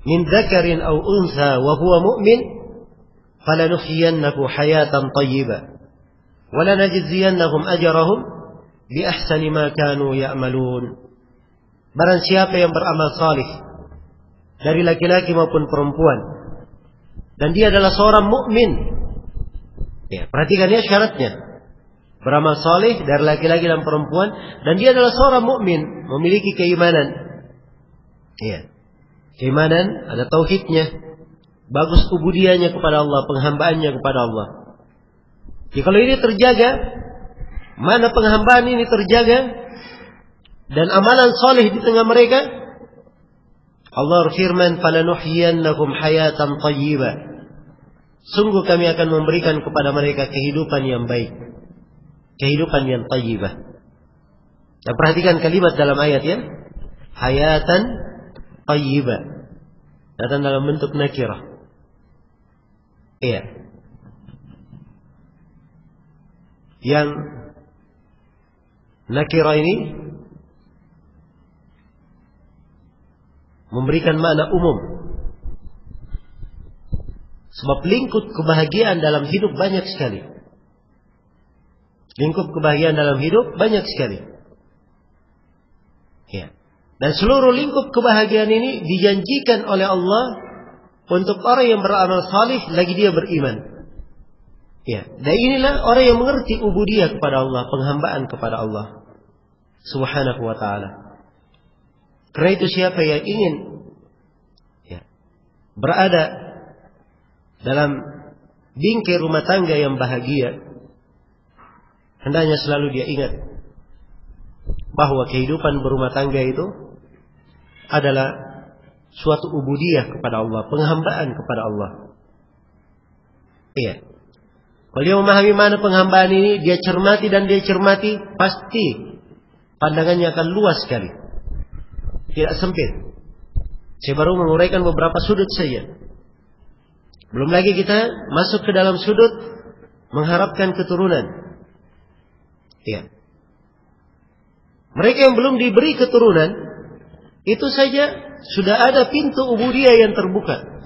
min dzakarin aw untha wa huwa mu'min, falanuhyiyannahu hayatan thayyibah wa lanajziyannahum ajrahum bi ahsani ma kanu ya'malun." Barang siapa yang beramal salih dari laki-laki maupun perempuan dan dia adalah seorang mukmin. Ya, perhatikan ya syaratnya. Beramal saleh dari laki-laki dan perempuan dan dia adalah seorang mukmin, memiliki keimanan. Iya. Keimanan, ada tauhidnya, bagus ubudiyahnya kepada Allah, penghambaannya kepada Allah. Jadi kalau ini terjaga, mana penghambaan ini terjaga dan amalan saleh di tengah mereka, Allah berfirman, "Falanuhyiyannakum hayatan thayyibah." Sungguh kami akan memberikan kepada mereka kehidupan yang baik, kehidupan yang thayyibah. Dan perhatikan kalimat dalam ayat ya, hayatan thayyibah, datang dalam bentuk nakirah. Iya. Yang nakirah ini memberikan makna umum. Sebab lingkup kebahagiaan dalam hidup banyak sekali. Lingkup kebahagiaan dalam hidup banyak sekali. Ya. Dan seluruh lingkup kebahagiaan ini dijanjikan oleh Allah untuk orang yang beramal salih lagi dia beriman. Ya. Dan inilah orang yang mengerti ubudiyah kepada Allah, penghambaan kepada Allah Subhanahu wa ta'ala. Karena itu siapa yang ingin berada dalam bingkai rumah tangga yang bahagia, hendaknya selalu dia ingat bahwa kehidupan berumah tangga itu adalah suatu ubudiyah kepada Allah, penghambaan kepada Allah. Iya. Kalau dia memahami mana penghambaan ini, dia cermati dan dia cermati, pasti pandangannya akan luas sekali, tidak sempit. Saya baru menguraikan beberapa sudut saja. Belum lagi kita masuk ke dalam sudut mengharapkan keturunan. Ya. Mereka yang belum diberi keturunan, itu saja sudah ada pintu ubudiyah yang terbuka.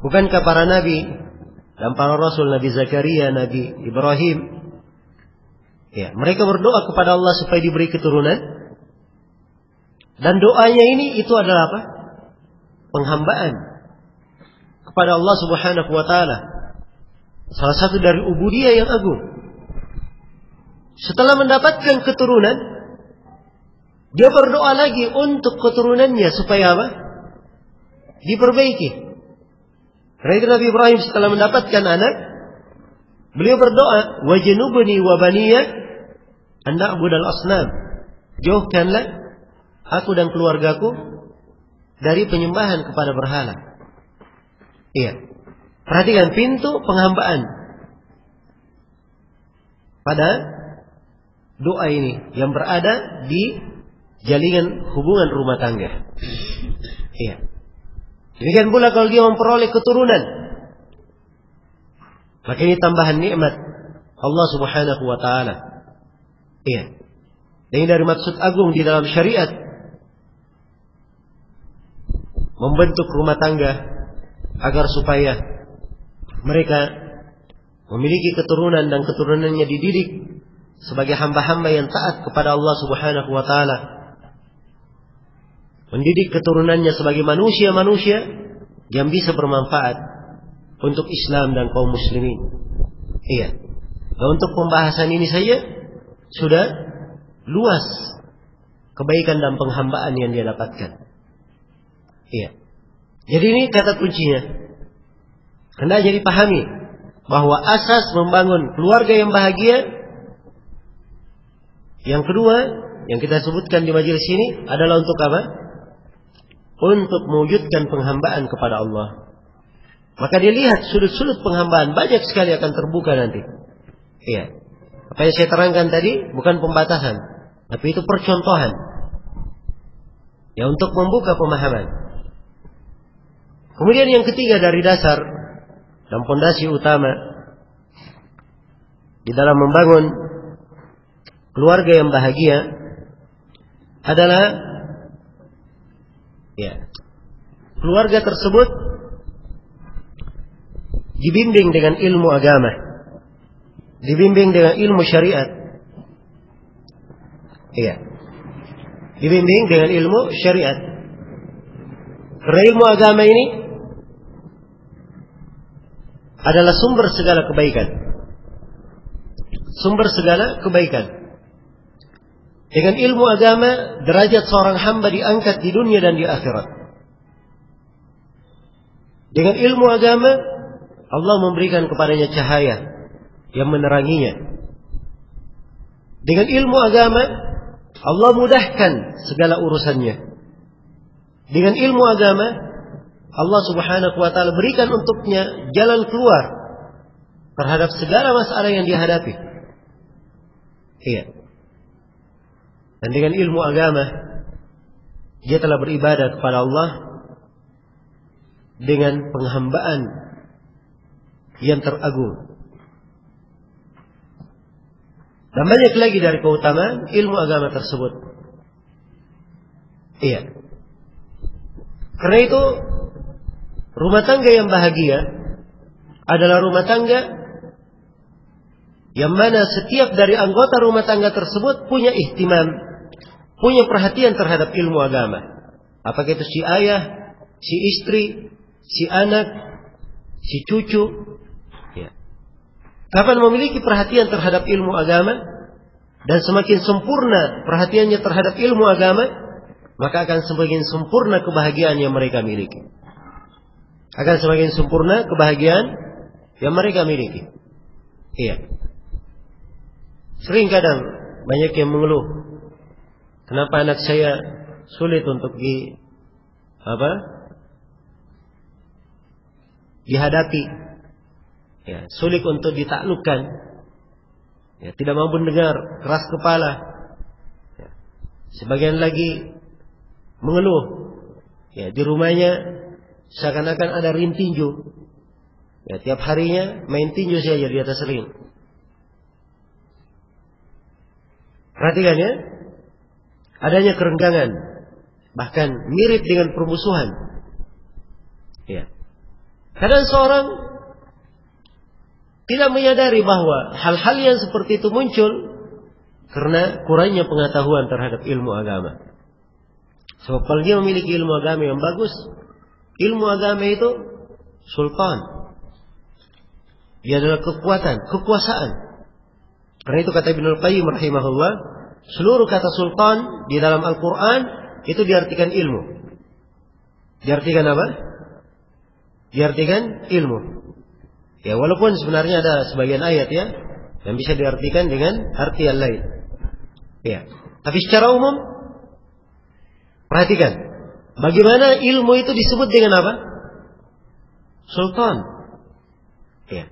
Bukankah para nabi dan para rasul, Nabi Zakaria, Nabi Ibrahim, ya, mereka berdoa kepada Allah supaya diberi keturunan. Dan doanya ini itu adalah apa? Penghambaan kepada Allah Subhanahu wa ta'ala. Salah satu dari ubudiyah yang agung. Setelah mendapatkan keturunan, dia berdoa lagi untuk keturunannya supaya apa? Diperbaiki. Karena itu Nabi Ibrahim setelah mendapatkan anak, beliau berdoa, wajnubni wa baniya an na'budal asnam. Jauhkanlah aku dan keluargaku dari penyembahan kepada berhala. Iya. Perhatikan pintu penghambaan pada doa ini yang berada di jaringan hubungan rumah tangga. Iya. Demikian pula kalau dia memperoleh keturunan, maka ini tambahan nikmat Allah Subhanahu wa ta'ala. Iya. Ini dari maksud agung di dalam syariat, membentuk rumah tangga agar supaya mereka memiliki keturunan dan keturunannya dididik sebagai hamba-hamba yang taat kepada Allah Subhanahu wa ta'ala. Mendidik keturunannya sebagai manusia-manusia yang bisa bermanfaat untuk Islam dan kaum muslimin. Iya. Dan untuk pembahasan ini saja sudah luas kebaikan dan penghambaan yang dia dapatkan. Iya. Jadi ini kata kuncinya. Hendaknya dipahami bahwa asas membangun keluarga yang bahagia, yang kedua yang kita sebutkan di majelis ini adalah untuk apa? Untuk mewujudkan penghambaan kepada Allah. Maka dilihat sudut-sudut penghambaan banyak sekali akan terbuka nanti. Iya. Apa yang saya terangkan tadi bukan pembatasan, tapi itu percontohan. Ya, untuk membuka pemahaman. Kemudian yang ketiga dari dasar dan fondasi utama di dalam membangun keluarga yang bahagia adalah keluarga tersebut dibimbing dengan ilmu agama, dibimbing dengan ilmu syariat. Iya. Dibimbing dengan ilmu syariat. Karena ilmu agama ini adalah sumber segala kebaikan. Sumber segala kebaikan. Dengan ilmu agama, derajat seorang hamba diangkat di dunia dan di akhirat. Dengan ilmu agama, Allah memberikan kepadanya cahaya yang meneranginya. Dengan ilmu agama, Allah mudahkan segala urusannya. Dengan ilmu agama, Allah Subhanahu wa ta'ala berikan untuknya jalan keluar terhadap segala masalah yang dihadapi. Iya. Dan dengan ilmu agama, dia telah beribadah kepada Allah dengan penghambaan yang teragung. Dan banyak lagi dari keutamaan ilmu agama tersebut. Iya. Karena itu, rumah tangga yang bahagia adalah rumah tangga yang mana setiap dari anggota rumah tangga tersebut punya ihtimam, punya perhatian terhadap ilmu agama. Apakah itu si ayah, si istri, si anak, si cucu. Ya. Kapan memiliki perhatian terhadap ilmu agama, dan semakin sempurna perhatiannya terhadap ilmu agama, maka akan semakin sempurna kebahagiaan yang mereka miliki. Akan semakin sempurna kebahagiaan yang mereka miliki. Iya. Sering kadang banyak yang mengeluh, kenapa anak saya sulit untuk dihadapi, ya, sulit untuk ditaklukkan, ya, tidak mampu mendengar, keras kepala. Ya. Sebagian lagi mengeluh, ya, di rumahnya seakan-akan ada rin tinju, ya, tiap harinya main tinju saja di atas ring. Perhatikan ya, adanya kerenggangan, bahkan mirip dengan permusuhan. Ya. Kadang seorang tidak menyadari bahwa hal-hal yang seperti itu muncul karena kurangnya pengetahuan terhadap ilmu agama. Sebab kalau dia memiliki ilmu agama yang bagus, ilmu agama itu sultan. Dia adalah kekuatan, kekuasaan. Karena itu kata Ibnul Qayyim rahimahullah, seluruh kata sultan di dalam Al-Quran itu diartikan ilmu. Diartikan apa? Diartikan ilmu. Ya, walaupun sebenarnya ada sebagian ayat ya yang bisa diartikan dengan arti yang lain. Ya, tapi secara umum perhatikan bagaimana ilmu itu disebut dengan apa? Sultan. Ya.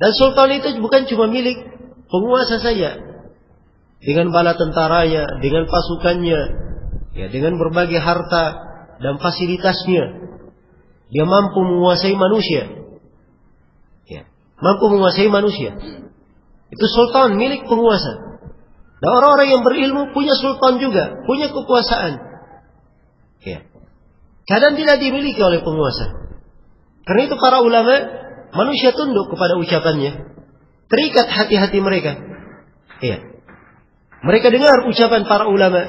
Dan sultan itu bukan cuma milik penguasa saja, dengan bala tentaranya, dengan pasukannya, ya, dengan berbagai harta dan fasilitasnya, dia mampu menguasai manusia. Ya, mampu menguasai manusia. Itu sultan, milik penguasa. Dan orang-orang yang berilmu punya sultan juga, punya kekuasaan. Ya. Kadang tidak dimiliki oleh penguasa. Karena itu para ulama, manusia tunduk kepada ucapannya. Terikat hati-hati mereka. Iya. Mereka dengar ucapan para ulama.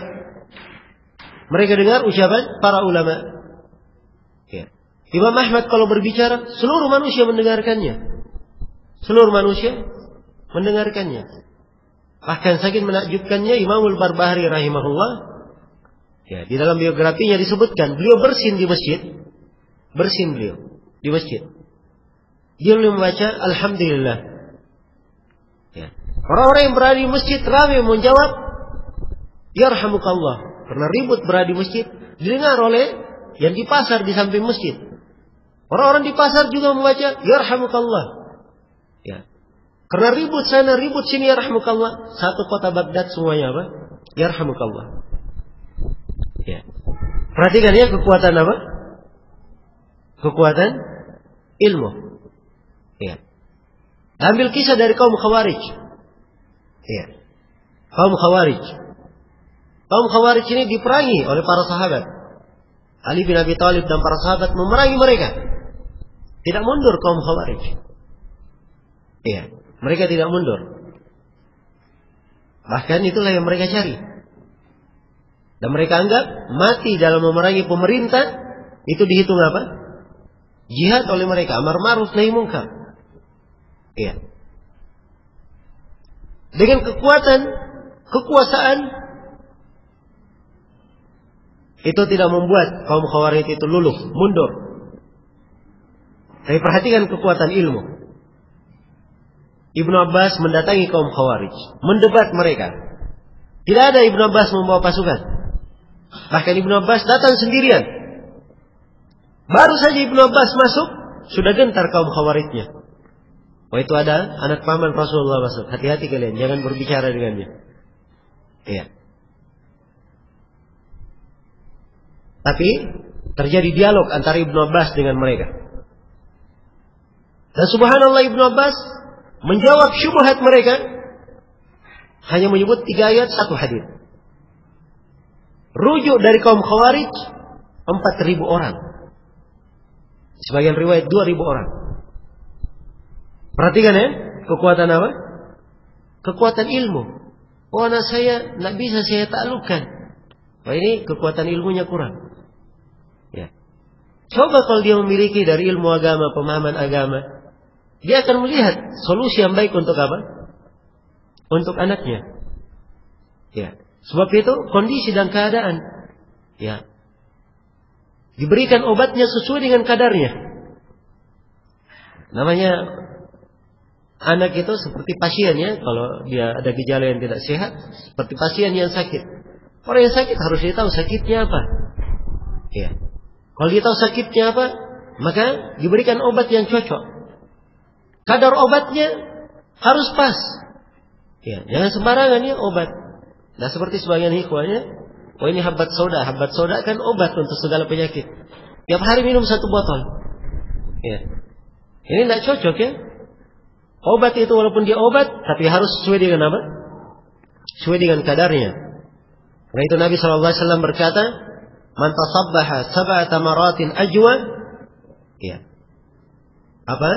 Mereka dengar ucapan para ulama. Iya. Imam Ahmad kalau berbicara, seluruh manusia mendengarkannya. Seluruh manusia mendengarkannya. Bahkan saking menakjubkannya Imamul Barbahari rahimahullah, ya, di dalam biografinya disebutkan beliau bersin di masjid. Bersin beliau di masjid. Dia membaca Alhamdulillah. Ya. Orang-orang yang berada di masjid ramai menjawab Yarhamukallah. Karena ribut berada di masjid didengar oleh yang di pasar di samping masjid. Orang-orang di pasar juga membaca Yarhamukallah. Ya. Karena ribut sana ribut sini Yarhamukallah. Satu kota Baghdad semuanya apa? Yarhamukallah. Ya. Perhatikan ya kekuatan apa? Kekuatan ilmu. Ya. Ambil kisah dari kaum Khawarij. Ya. Kaum Khawarij. Kaum Khawarij ini diperangi oleh para sahabat. Ali bin Abi Thalib dan para sahabat memerangi mereka. Tidak mundur kaum Khawarij. Ya. Mereka tidak mundur. Bahkan itulah yang mereka cari. Dan mereka anggap mati dalam memerangi pemerintah itu dihitung apa? Jihad oleh mereka. Amar ma'ruf nahi munkar. Iya. Dengan kekuasaan itu tidak membuat kaum Khawarij itu luluh, mundur. Tapi perhatikan kekuatan ilmu. Ibnu Abbas mendatangi kaum Khawarij, mendebat mereka. Tidak ada Ibnu Abbas membawa pasukan. Bahkan Ibnu Abbas datang sendirian. Baru saja Ibnu Abbas masuk, sudah gentar kaum Khawarijnya. Oh, itu ada anak paman Rasulullah masuk. Hati-hati kalian, jangan berbicara dengannya. Iya. Tapi terjadi dialog antara Ibnu Abbas dengan mereka. Dan subhanallah Ibnu Abbas menjawab syubhat mereka hanya menyebut 3 ayat 1 hadis. Rujuk dari kaum Khawarij 4.000 orang. Sebagian riwayat 2.000 orang. Perhatikan ya, kekuatan apa? kekuatan ilmu. Oh, anak saya tidak bisa saya taklukkan. Wah, ini kekuatan ilmunya kurang. Ya. Coba kalau dia memiliki dari ilmu agama, pemahaman agama, dia akan melihat solusi yang baik untuk apa? Untuk anaknya. Ya. Sebab itu kondisi dan keadaan, ya, diberikan obatnya sesuai dengan kadarnya. Namanya anak itu seperti pasien, ya. Kalau dia ada gejala yang tidak sehat, seperti pasien yang sakit. Orang yang sakit harus dia tahu sakitnya apa. Ya. Kalau dia tahu sakitnya apa, maka diberikan obat yang cocok. Kadar obatnya harus pas. Ya, jangan sembarangan ya obat. Nah, seperti sebagian ikhwanya, oh ini habat soda. Habat soda kan obat untuk segala penyakit. Tiap hari minum 1 botol. Ya. Ini tidak cocok ya. Obat itu walaupun dia obat, tapi harus sesuai dengan apa? Sesuai dengan kadarnya. Karena itu Nabi SAW berkata, man tasabbaha 7 tamaratin ajwa, ya, apa?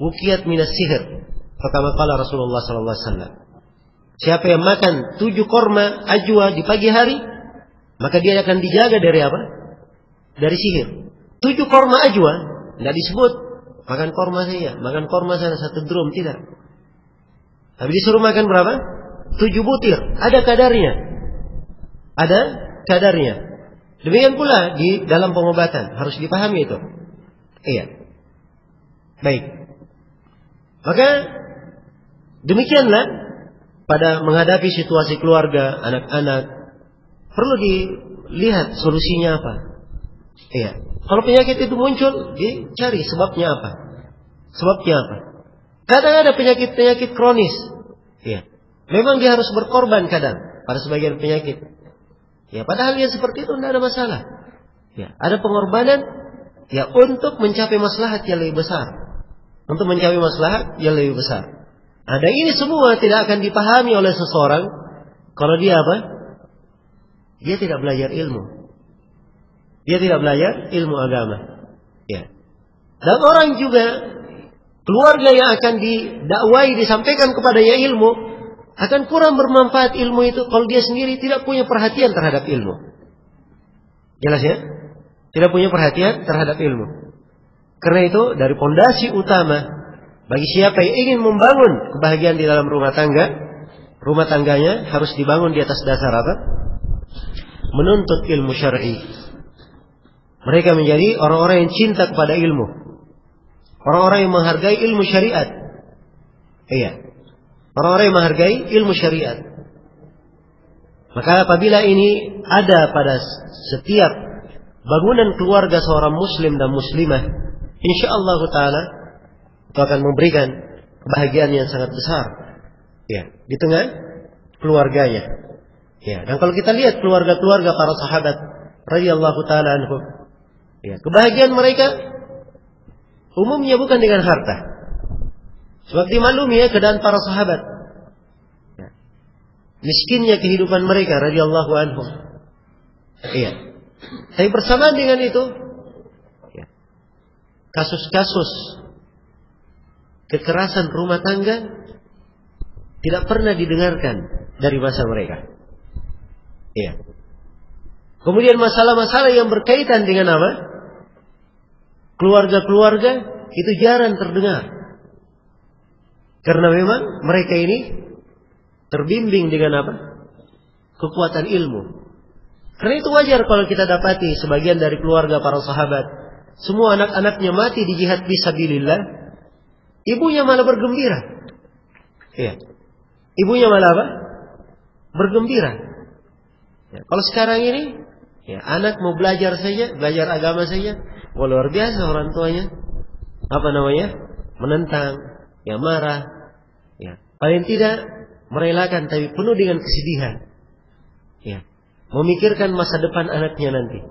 Uqiyat minas sihir. Kama qala Rasulullah SAW. Siapa yang makan 7 korma ajwa di pagi hari, maka dia akan dijaga dari apa? Dari sihir. 7 korma ajwa, tidak disebut makan korma saja, makan korma sana 1 drum, tidak. Tapi disuruh makan berapa? 7 butir. Ada kadarnya. Ada kadarnya. Demikian pula di dalam pengobatan, harus dipahami itu. Iya. Baik. Maka demikianlah pada menghadapi situasi keluarga, anak-anak, perlu dilihat solusinya apa. Iya. Kalau penyakit itu muncul, dicari sebabnya apa. Sebabnya apa. Kadang ada penyakit-penyakit kronis. Iya. Memang dia harus berkorban kadang pada sebagian penyakit. Ya, padahal yang seperti itu tidak ada masalah. Ya, ada pengorbanan ya untuk mencapai maslahat yang lebih besar. Untuk mencapai maslahat yang lebih besar. Ada ini semua tidak akan dipahami oleh seseorang kalau dia apa? Dia tidak belajar ilmu. Dia tidak belajar ilmu agama. Ya. Dan orang juga keluarga yang akan didakwai, disampaikan kepadanya ilmu, akan kurang bermanfaat ilmu itu kalau dia sendiri tidak punya perhatian terhadap ilmu. Jelas ya? Tidak punya perhatian terhadap ilmu. Karena itu dari pondasi utama bagi siapa yang ingin membangun kebahagiaan di dalam rumah tangganya harus dibangun di atas dasar apa? Menuntut ilmu syar'i. Mereka menjadi orang-orang yang cinta kepada ilmu. Orang-orang yang menghargai ilmu syariat. Iya. Orang-orang yang menghargai ilmu syariat. Maka apabila ini ada pada setiap bangunan keluarga seorang muslim dan muslimah, insyaallah ta'ala itu akan memberikan kebahagiaan yang sangat besar, ya, di tengah keluarganya. Ya, dan kalau kita lihat keluarga-keluarga para sahabat radhiyallahu taala anhum, ya, kebahagiaan mereka umumnya bukan dengan harta. Sebab dimaklumi ya keadaan para sahabat. Ya. Miskinnya kehidupan mereka radhiyallahu anhum. Iya. Tapi bersamaan dengan itu, ya, kasus-kasus kekerasan rumah tangga tidak pernah didengarkan dari masa mereka. Iya. Kemudian masalah-masalah yang berkaitan dengan apa? Keluarga-keluarga itu jarang terdengar. Karena memang mereka ini terbimbing dengan apa? Kekuatan ilmu. Karena itu wajar kalau kita dapati sebagian dari keluarga para sahabat, semua anak-anaknya mati di jihad fisabilillah. Ibunya malah bergembira. Iya. Ibunya malah apa? Bergembira. Ya, kalau sekarang ini, ya, anak mau belajar saja, belajar agama saja, wah, luar biasa orang tuanya. Apa namanya? Menentang, ya, marah, ya. Paling tidak merelakan, tapi penuh dengan kesedihan. Ya. Memikirkan masa depan anaknya nanti.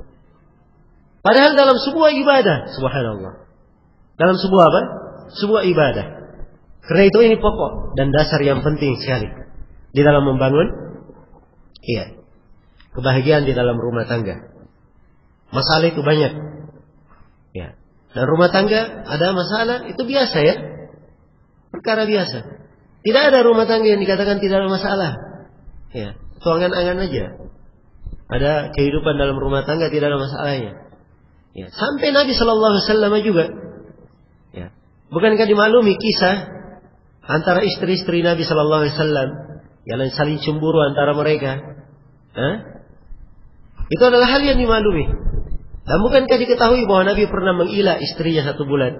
Padahal dalam sebuah ibadah, subhanallah. Dalam sebuah apa? Sebuah ibadah. Karena itu ini pokok dan dasar yang penting sekali di dalam membangun, iya, kebahagiaan di dalam rumah tangga. Masalah itu banyak, ya. Dan rumah tangga ada masalah itu biasa ya, perkara biasa. Tidak ada rumah tangga yang dikatakan tidak ada masalah. Ya, itu angan-angan aja. Ada kehidupan dalam rumah tangga tidak ada masalahnya. Ya, sampai Nabi Shallallahu Alaihi Wasallam juga. Ya, bukankah dimaklumi kisah antara istri-istri Nabi Shallallahu Alaihi Wasallam yang saling cemburu antara mereka? Itu adalah hal yang dimaklumi. Dan bukankah diketahui bahwa Nabi pernah mengilah istrinya 1 bulan?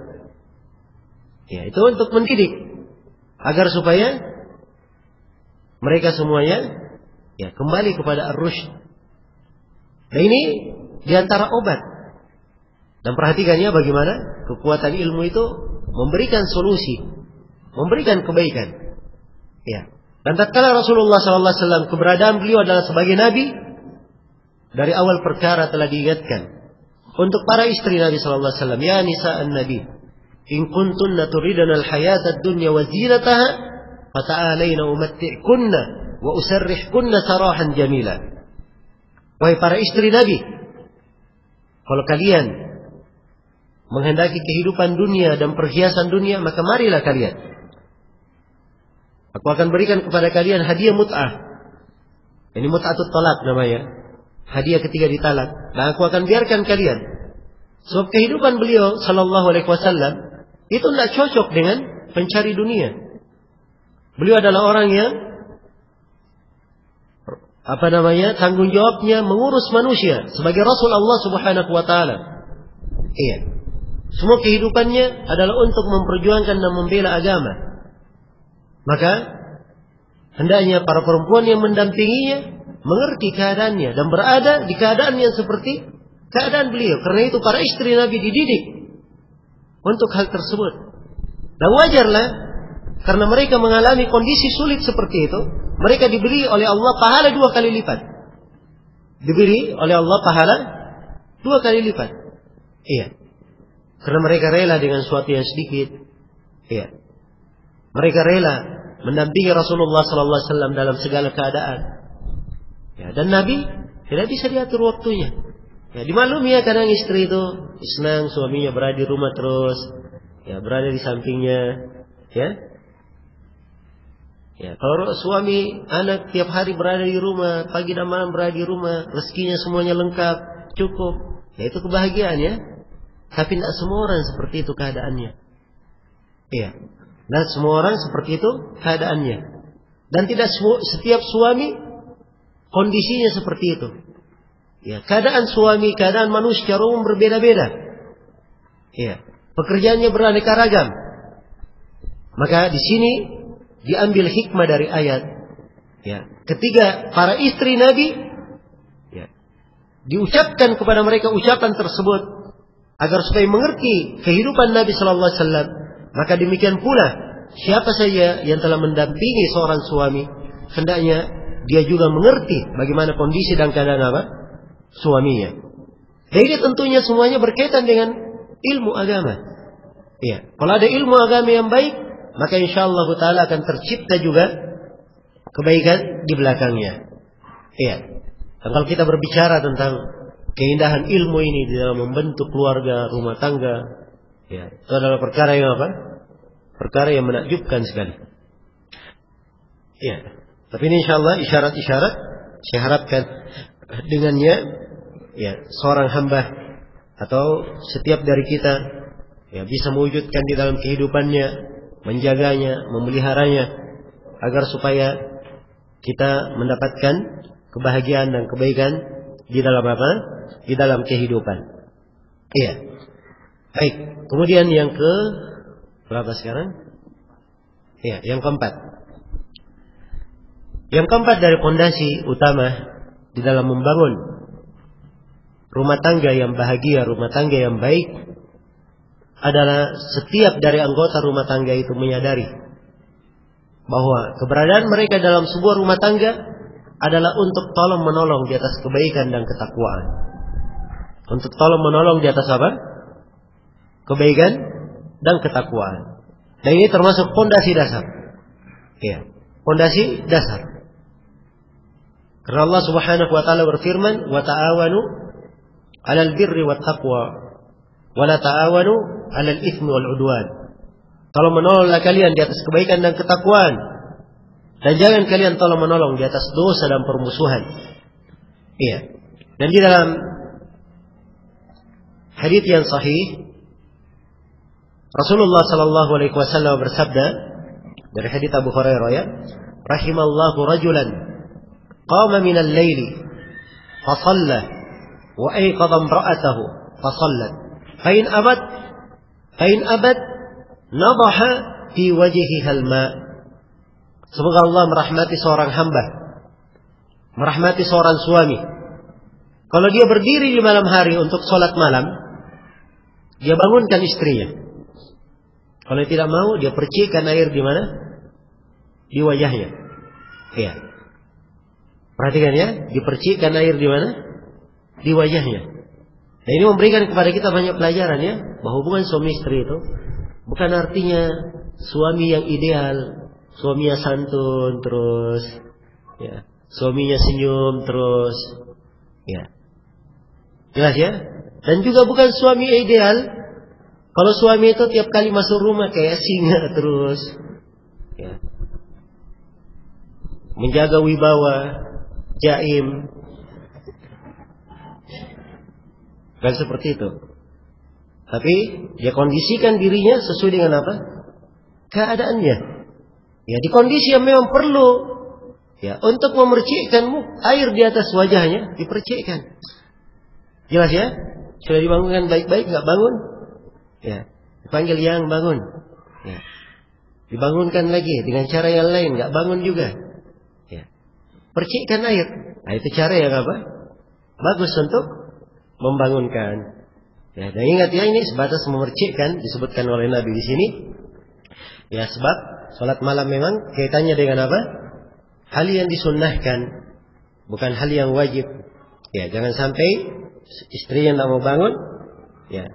Ya, itu untuk mendidik agar supaya mereka semuanya ya kembali kepada ar-rusyd. Nah, ini diantara obat. Dan perhatikannya bagaimana kekuatan ilmu itu memberikan solusi, memberikan kebaikan. Ya. Dan tatkala Rasulullah SAW keberadaan beliau adalah sebagai nabi, dari awal perkara telah diingatkan untuk para istri Nabi SAW, ya nisa'an nabi, in kuntunna turidana al-hayata ad-dunya wa zinataha fata'alaina umatti'kunna wa usarrihkunna sarahan jamila. Wahai para istri Nabi, kalau kalian menghendaki kehidupan dunia dan perhiasan dunia, maka marilah kalian. Aku akan berikan kepada kalian hadiah mut'ah. Ini mut'atut talak namanya. Hadiah ketika ditalak. Dan aku akan biarkan kalian. Sebab kehidupan beliau sallallahu alaihi wasallam itu tidak cocok dengan pencari dunia. Beliau adalah orang yang tanggung jawabnya mengurus manusia sebagai Rasul Allah Subhanahu wa taala. Iya. Semua kehidupannya adalah untuk memperjuangkan dan membela agama. Maka hendaknya para perempuan yang mendampinginya mengerti keadaannya dan berada di keadaan yang seperti keadaan beliau. Karena itu para istri Nabi dididik untuk hal tersebut. Dan wajarlah karena mereka mengalami kondisi sulit seperti itu, mereka diberi oleh Allah pahala 2 kali lipat. Diberi oleh Allah pahala 2 kali lipat. Iya. Karena mereka rela dengan sesuatu yang sedikit. Iya. Mereka rela mendampingi Rasulullah sallallahu alaihi wasallam dalam segala keadaan. Ya, dan Nabi tidak bisa diatur waktunya. Ya, dimaklumi ya kadang istri itu senang suaminya berada di rumah terus, ya berada di sampingnya, ya. Ya, kalau suami anak tiap hari berada di rumah, pagi dan malam berada di rumah, rezekinya semuanya lengkap, cukup, ya itu kebahagiaan ya. Tapi tidak semua orang seperti itu keadaannya. Iya. Dan semua orang seperti itu keadaannya. Dan tidak setiap suami kondisinya seperti itu. Ya, keadaan suami, keadaan manusia secara umum berbeda-beda. Ya, pekerjaannya beraneka ragam. Maka di sini diambil hikmah dari ayat. Ya, ketika para istri Nabi, ya, diucapkan kepada mereka ucapan tersebut agar supaya mengerti kehidupan Nabi Sallallahu Alaihi Wasallam. Maka demikian pula siapa saja yang telah mendampingi seorang suami, hendaknya dia juga mengerti bagaimana kondisi dan keadaan suaminya. Jadi tentunya semuanya berkaitan dengan ilmu agama. Iya, kalau ada ilmu agama yang baik, maka insyaallah taala akan tercipta juga kebaikan di belakangnya. Iya. Dan kalau kita berbicara tentang keindahan ilmu ini di dalam membentuk keluarga, rumah tangga, ya, itu adalah perkara yang perkara yang menakjubkan sekali. Ya, tapi ini insyaallah isyarat-isyarat saya harapkan dengannya ya seorang hamba atau setiap dari kita ya bisa mewujudkan di dalam kehidupannya, menjaganya, memeliharanya agar supaya kita mendapatkan kebahagiaan dan kebaikan di dalam di dalam kehidupan. Iya. Baik, kemudian yang ke berapa sekarang? Iya, yang keempat. Yang keempat dari fondasi utama di dalam membangun rumah tangga yang bahagia, rumah tangga yang baik adalah setiap dari anggota rumah tangga itu menyadari bahwa keberadaan mereka dalam sebuah rumah tangga adalah untuk tolong menolong di atas kebaikan dan ketakwaan. Untuk tolong menolong di atas apa? Kebaikan dan ketakwaan. Dan ini termasuk fondasi dasar. Ya, fondasi dasar. Karena Allah Subhanahu wa taala berfirman, "Wa ta'awanu 'alal birri wat taqwa, wa la ta'awanu 'alal itsmi wal 'udwan." Kalau menolonglah kalian di atas kebaikan dan ketakwaan, Dan jangan kalian tolong menolong di atas dosa dan permusuhan. Iya. Dan di dalam hadits yang sahih, Rasulullah sallallahu alaihi wasallam bersabda dari hadits Abu Hurairah, ya, rahimallahu rajulan qama minal laili fa shalla wa ayqadha imra'atahu fa shallat fa in abad nadaha fi wajhiha al-ma. Semoga Allah merahmati seorang hamba, merahmati seorang suami. Kalau dia berdiri di malam hari untuk sholat malam, dia bangunkan istrinya. Kalau tidak mau, dia percikkan air di mana? Di wajahnya. Iya. Perhatikan ya, dipercikkan air di mana? Di wajahnya. Nah, ini memberikan kepada kita banyak pelajaran ya, bahwa hubungan suami istri itu bukan artinya suami yang ideal, suaminya santun terus, ya, suaminya senyum terus, ya. Jelas ya? Dan juga bukan suami ideal kalau suami itu tiap kali masuk rumah kayak singa terus, ya, menjaga wibawa, jaim, kan seperti itu. Tapi dia kondisikan dirinya sesuai dengan apa? Keadaannya. Ya, di kondisi yang memang perlu, ya, untuk memercikkan air di atas wajahnya, dipercikkan. Jelas ya? Sudah dibangunkan baik-baik, nggak bangun? Ya, dipanggil yang bangun. Ya. Dibangunkan lagi dengan cara yang lain, nggak bangun juga. Ya. Percikkan air. Nah, itu cara yang apa? Bagus untuk membangunkan. Ya, dan ingat ya, ini sebatas memercikkan disebutkan oleh Nabi di sini. Ya, sebab salat malam memang kaitannya dengan apa? Hal yang disunnahkan, bukan hal yang wajib. Ya, jangan sampai istri yang tidak mau bangun, ya,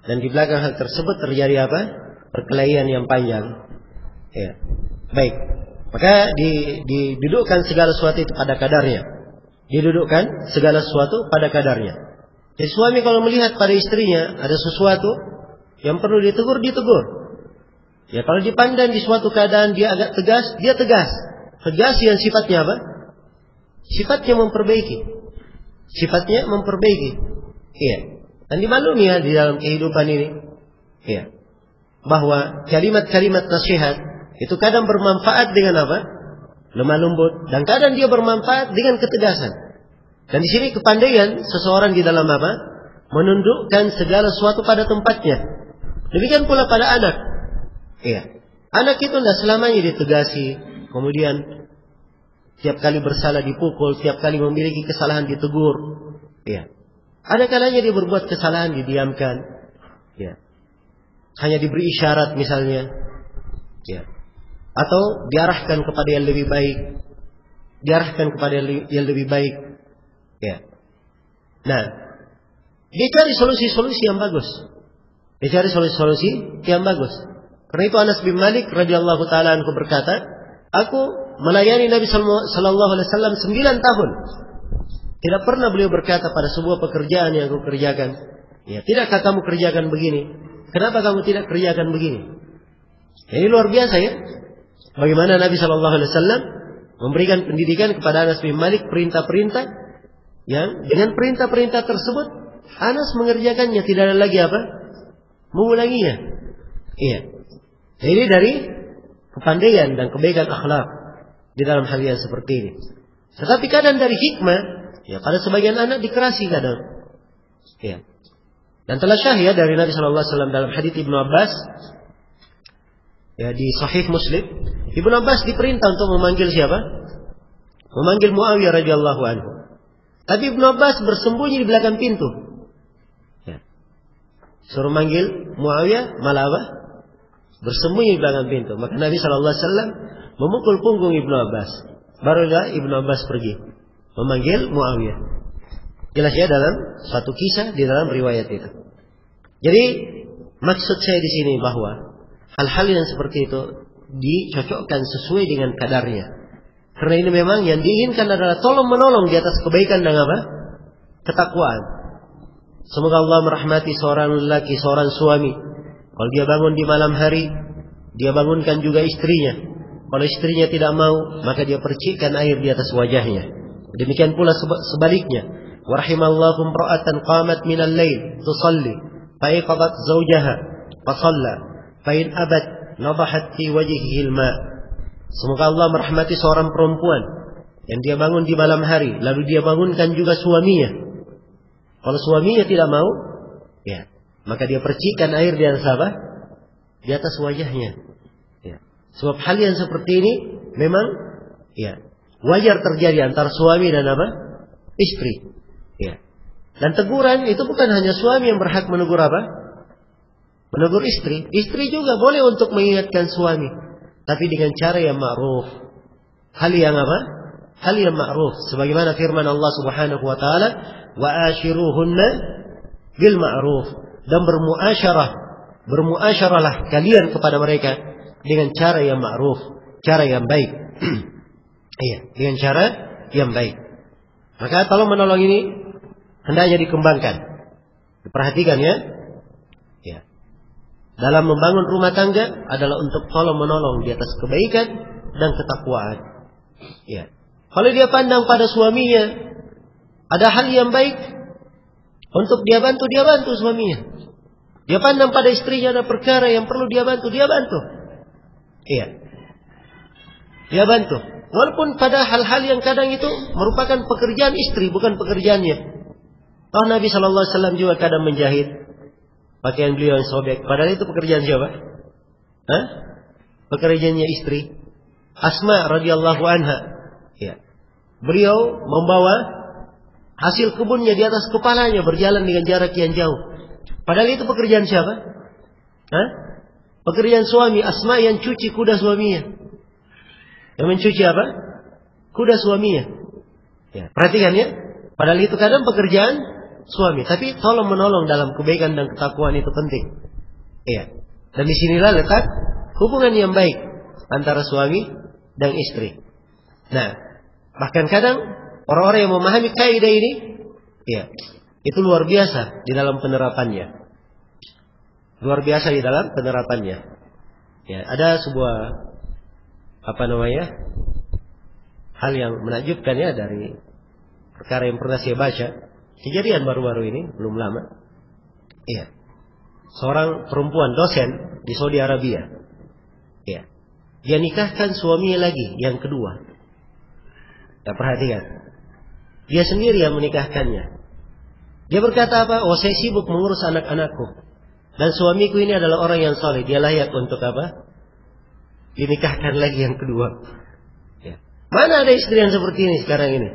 dan di belakang hal tersebut terjadi apa? Perkelahian yang panjang. Ya. Baik. Maka didudukkan segala sesuatu itu pada kadarnya. Didudukkan segala sesuatu pada kadarnya. Jadi suami kalau melihat pada istrinya ada sesuatu yang perlu ditegur, ditegur. Ya, kalau dipandang di suatu keadaan dia agak tegas, dia tegas. Tegas yang sifatnya apa? Sifatnya memperbaiki. Sifatnya memperbaiki. Iya. Dan dimaklumi ya di dalam kehidupan ini, ya, bahwa kalimat-kalimat nasihat itu kadang bermanfaat dengan apa? Lemah lembut, dan kadang dia bermanfaat dengan ketegasan. Dan di sini kepandaian seseorang di dalam apa? Menundukkan segala sesuatu pada tempatnya. Demikian pula pada anak. Iya. Anak itu tidak selamanya ditegasi, kemudian tiap kali bersalah dipukul, tiap kali memiliki kesalahan ditegur. Iya. Ada kalanya dia berbuat kesalahan didiamkan, ya, hanya diberi isyarat misalnya, ya, atau diarahkan kepada yang lebih baik, diarahkan kepada yang lebih baik, ya. Nah, dia cari solusi-solusi yang bagus, dia cari solusi-solusi yang bagus. Karena itu Anas bin Malik radhiyallahu taala anhu berkata, aku melayani Nabi sallallahu alaihi wasallam 9 tahun. Tidak pernah beliau berkata pada sebuah pekerjaan yang aku kerjakan, ya, tidakkah kamu kerjakan begini? Kenapa kamu tidak kerjakan begini? Ini luar biasa ya. Bagaimana Nabi Shallallahu Alaihi Wasallam memberikan pendidikan kepada Anas bin Malik, perintah-perintah yang dengan perintah-perintah tersebut Anas mengerjakannya, tidak ada lagi apa? Mengulanginya. Iya. Jadi dari kepandaian dan kebaikan akhlak di dalam hal yang seperti ini. Tetapi kadang dari hikmah, ya, pada sebagian anak dikerasi kadang. Ya. Dan telah syahid dari Nabi Shallallahu Alaihi Wasallam dalam hadits Ibnu Abbas, ya, di Sahih Muslim, Ibnu Abbas diperintah untuk memanggil siapa? Memanggil Muawiyah radhiyallahu anhu. Tapi Ibnu Abbas bersembunyi di belakang pintu. Ya. Suruh manggil Muawiyah, malah apa? Bersembunyi di belakang pintu. Maka Nabi Shallallahu Alaihi Wasallam memukul punggung Ibnu Abbas. Barulah Ibnu Abbas pergi memanggil Muawiyah. Jelas ya dalam satu kisah di dalam riwayat itu. Jadi maksud saya di sini bahwa hal-hal yang seperti itu dicocokkan sesuai dengan kadarnya. Karena ini memang yang diinginkan adalah tolong menolong di atas kebaikan dan apa? Ketakwaan. Semoga Allah merahmati seorang lelaki, seorang suami. Kalau dia bangun di malam hari, dia bangunkan juga istrinya. Kalau istrinya tidak mau, maka dia percikkan air di atas wajahnya. Demikian pula sebaliknya. Warahimallahu imra'atan qamat minal lail tusalli fa iqadat zawjaha fa shalla fa in abat nadahat fi wajhihi al-ma. Semoga Allah merahmati seorang perempuan yang dia bangun di malam hari, lalu dia bangunkan juga suaminya. Kalau suaminya tidak mau, ya, maka dia percikkan air di atas apa? Di atas wajahnya. Ya. Sebab hal yang seperti ini memang, ya, wajar terjadi antara suami dan apa? Istri. Ya. Dan teguran itu bukan hanya suami yang berhak menegur apa? Menegur istri. Istri juga boleh untuk mengingatkan suami, tapi dengan cara yang ma'ruf. Hal yang apa? Hal yang ma'ruf. Sebagaimana firman Allah Subhanahu wa taala, "Wa ashiruhunna bil ma'ruf." Dan bermuasyarahlah kalian kepada mereka dengan cara yang ma'ruf, cara yang baik. Iya, dengan cara yang baik. Maka tolong menolong ini hendaknya dikembangkan. Diperhatikan ya. Ya. Dalam membangun rumah tangga adalah untuk tolong menolong di atas kebaikan dan ketakwaan. Ya. Kalau dia pandang pada suaminya ada hal yang baik untuk dia bantu suaminya. Dia pandang pada istrinya ada perkara yang perlu dia bantu. Iya. Dia bantu. Walaupun pada hal-hal yang kadang itu merupakan pekerjaan istri, bukan pekerjaannya. Toh Nabi SAW juga kadang menjahit pakaian beliau yang sobek. Padahal itu pekerjaan siapa? Hah? Pekerjaannya istri. Asma radhiyallahu anha. Ya. Beliau membawa hasil kebunnya di atas kepalanya, berjalan dengan jarak yang jauh. Padahal itu pekerjaan siapa? Hah? Pekerjaan suami. Asma yang cuci kuda suaminya. Yang mencuci apa? Kuda suaminya. Ya, perhatikan ya. Padahal itu kadang pekerjaan suami. Tapi tolong menolong dalam kebaikan dan ketakwaan itu penting. Iya. Dan disinilah letak hubungan yang baik antara suami dan istri. Nah, bahkan kadang orang-orang yang memahami kaidah ini, ya, itu luar biasa di dalam penerapannya. Luar biasa di dalam penerapannya. Ya, ada sebuah hal yang menakjubkan ya dari perkara yang pernah saya baca. Kejadian baru-baru ini, belum lama. Iya. Seorang perempuan dosen di Saudi Arabia. Iya. Dia nikahkan suaminya lagi yang kedua. Ya, perhatikan. Dia sendiri yang menikahkannya. Dia berkata apa? Oh, saya sibuk mengurus anak-anakku. Dan suamiku ini adalah orang yang saleh. Dia layak untuk apa? Dinikahkan lagi yang kedua. Ya. Mana ada istri yang seperti ini sekarang ini?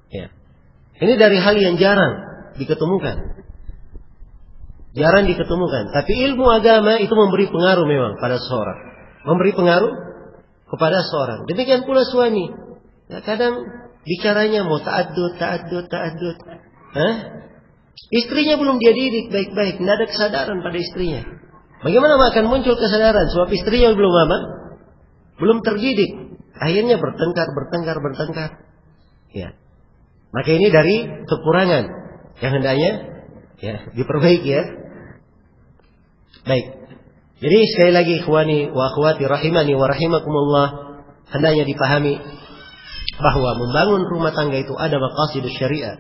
Ya. Ini dari hal yang jarang diketemukan. Jarang diketemukan. Tapi ilmu agama itu memberi pengaruh memang pada seorang. Memberi pengaruh kepada seorang. Demikian pula suami. Ya, kadang bicaranya mau ta'addud. Hah? Istrinya belum dia didik baik-baik. Tidak ada kesadaran pada istrinya. Bagaimana akan muncul kesadaran? Sebab istrinya belum apa? Belum terdidik. Akhirnya bertengkar. Ya. Maka ini dari kekurangan yang hendaknya ya diperbaiki ya. Baik. Jadi sekali lagi ikhwani wa akhwati rahimani wa rahimakumullah, hendaknya dipahami bahwa membangun rumah tangga itu ada maqasidus syariat.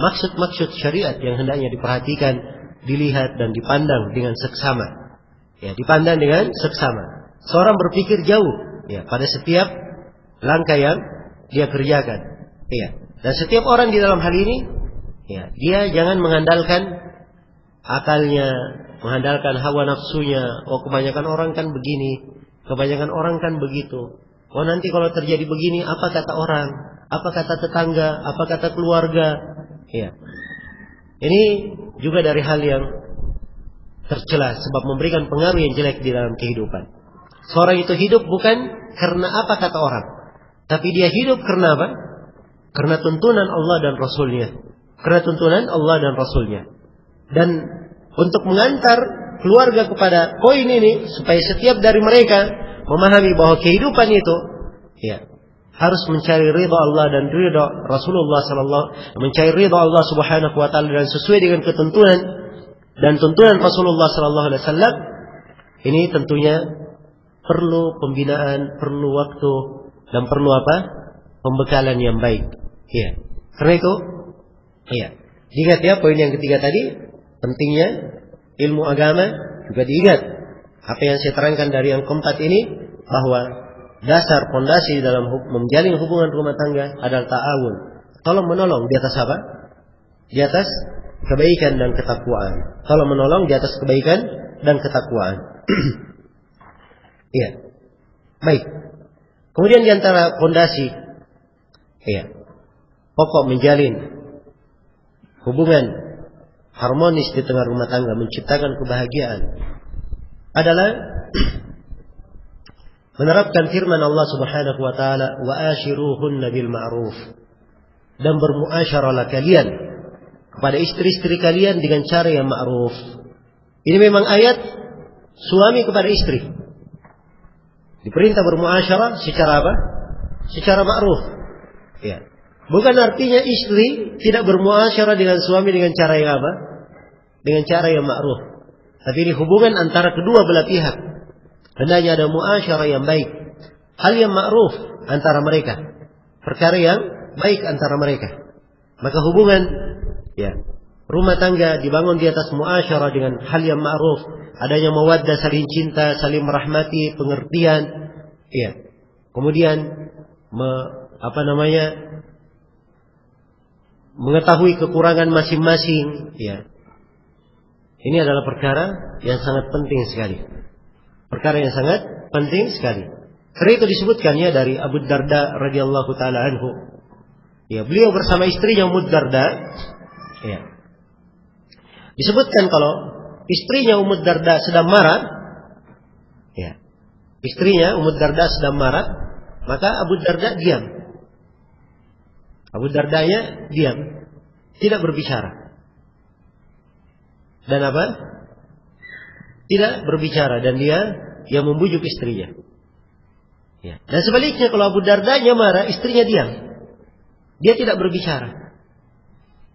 Maksud-maksud syariat yang hendaknya diperhatikan, dilihat dan dipandang dengan seksama. Ya, dipandang dengan seksama. Seorang berpikir jauh ya pada setiap langkah yang dia kerjakan. Ya. Dan setiap orang di dalam hal ini ya, dia jangan mengandalkan akalnya, mengandalkan hawa nafsunya. Oh, kebanyakan orang kan begini, kebanyakan orang kan begitu. Oh, nanti kalau terjadi begini, apa kata orang? Apa kata tetangga? Apa kata keluarga? Ya. Ini juga dari hal yang tercela sebab memberikan pengaruh yang jelek di dalam kehidupan. Seorang itu hidup bukan karena apa kata orang, tapi dia hidup karena apa? Karena tuntunan Allah dan Rasulnya. Karena tuntunan Allah dan Rasulnya. Dan untuk mengantar keluarga kepada poin ini, supaya setiap dari mereka memahami bahwa kehidupan itu ya harus mencari ridha Allah dan ridha Rasulullah sallallahu, mencari ridha Allah Subhanahu wa taala dan sesuai dengan ketentuan dan tuntunan Rasulullah sallallahu alaihi wasallam. Ini tentunya perlu pembinaan, perlu waktu, dan perlu apa? Pembekalan yang baik. Iya. Karena itu, iya. Diingat ya poin yang ketiga tadi, pentingnya ilmu agama juga diingat. Apa yang saya terangkan dari yang keempat ini, bahwa dasar pondasi dalam menjalin hubungan rumah tangga adalah ta'awun. Tolong menolong di atas apa? Di atas kebaikan dan ketakwaan. Tolong menolong di atas kebaikan dan ketakwaan. Iya. Baik. Kemudian di antara pondasi, iya, pokok menjalin hubungan harmonis di tengah rumah tangga, menciptakan kebahagiaan, adalah menerapkan firman Allah Subhanahu wa taala, wa ashiruhunna bil ma'ruf, dan bermuasyarahlah kalian kepada istri-istri kalian dengan cara yang ma'ruf. Ini memang ayat suami kepada istri. Diperintah bermuasyarah secara apa? Secara ma'ruf. Ya. Bukan artinya istri tidak bermuasyarah dengan suami dengan cara yang apa? Dengan cara yang ma'ruf. Tapi ini hubungan antara kedua belah pihak. Hendaknya ada muasyarah yang baik. Hal yang ma'ruf antara mereka. Perkara yang baik antara mereka. Maka hubungan, ya, rumah tangga dibangun di atas muasyarah dengan hal yang ma'ruf. Adanya mawaddah, saling cinta, saling merahmati, pengertian. Ya. Kemudian mengetahui kekurangan masing-masing. Ya. Ini adalah perkara yang sangat penting sekali. Perkara yang sangat penting sekali. Karena itu disebutkannya dari Abu Darda radhiyallahu taala anhu. Ya, beliau bersama istrinya Ummu Darda. Ya. Disebutkan kalau istrinya Ummu Darda sedang marah. Ya. Istrinya Ummu Darda sedang marah, maka Abu Darda diam. Abu Dardanya diam, tidak berbicara. Dan apa? Tidak berbicara, dan dia yang membujuk istrinya. Ya. Dan sebaliknya kalau Abu Dardanya marah, istrinya diam. Dia tidak berbicara.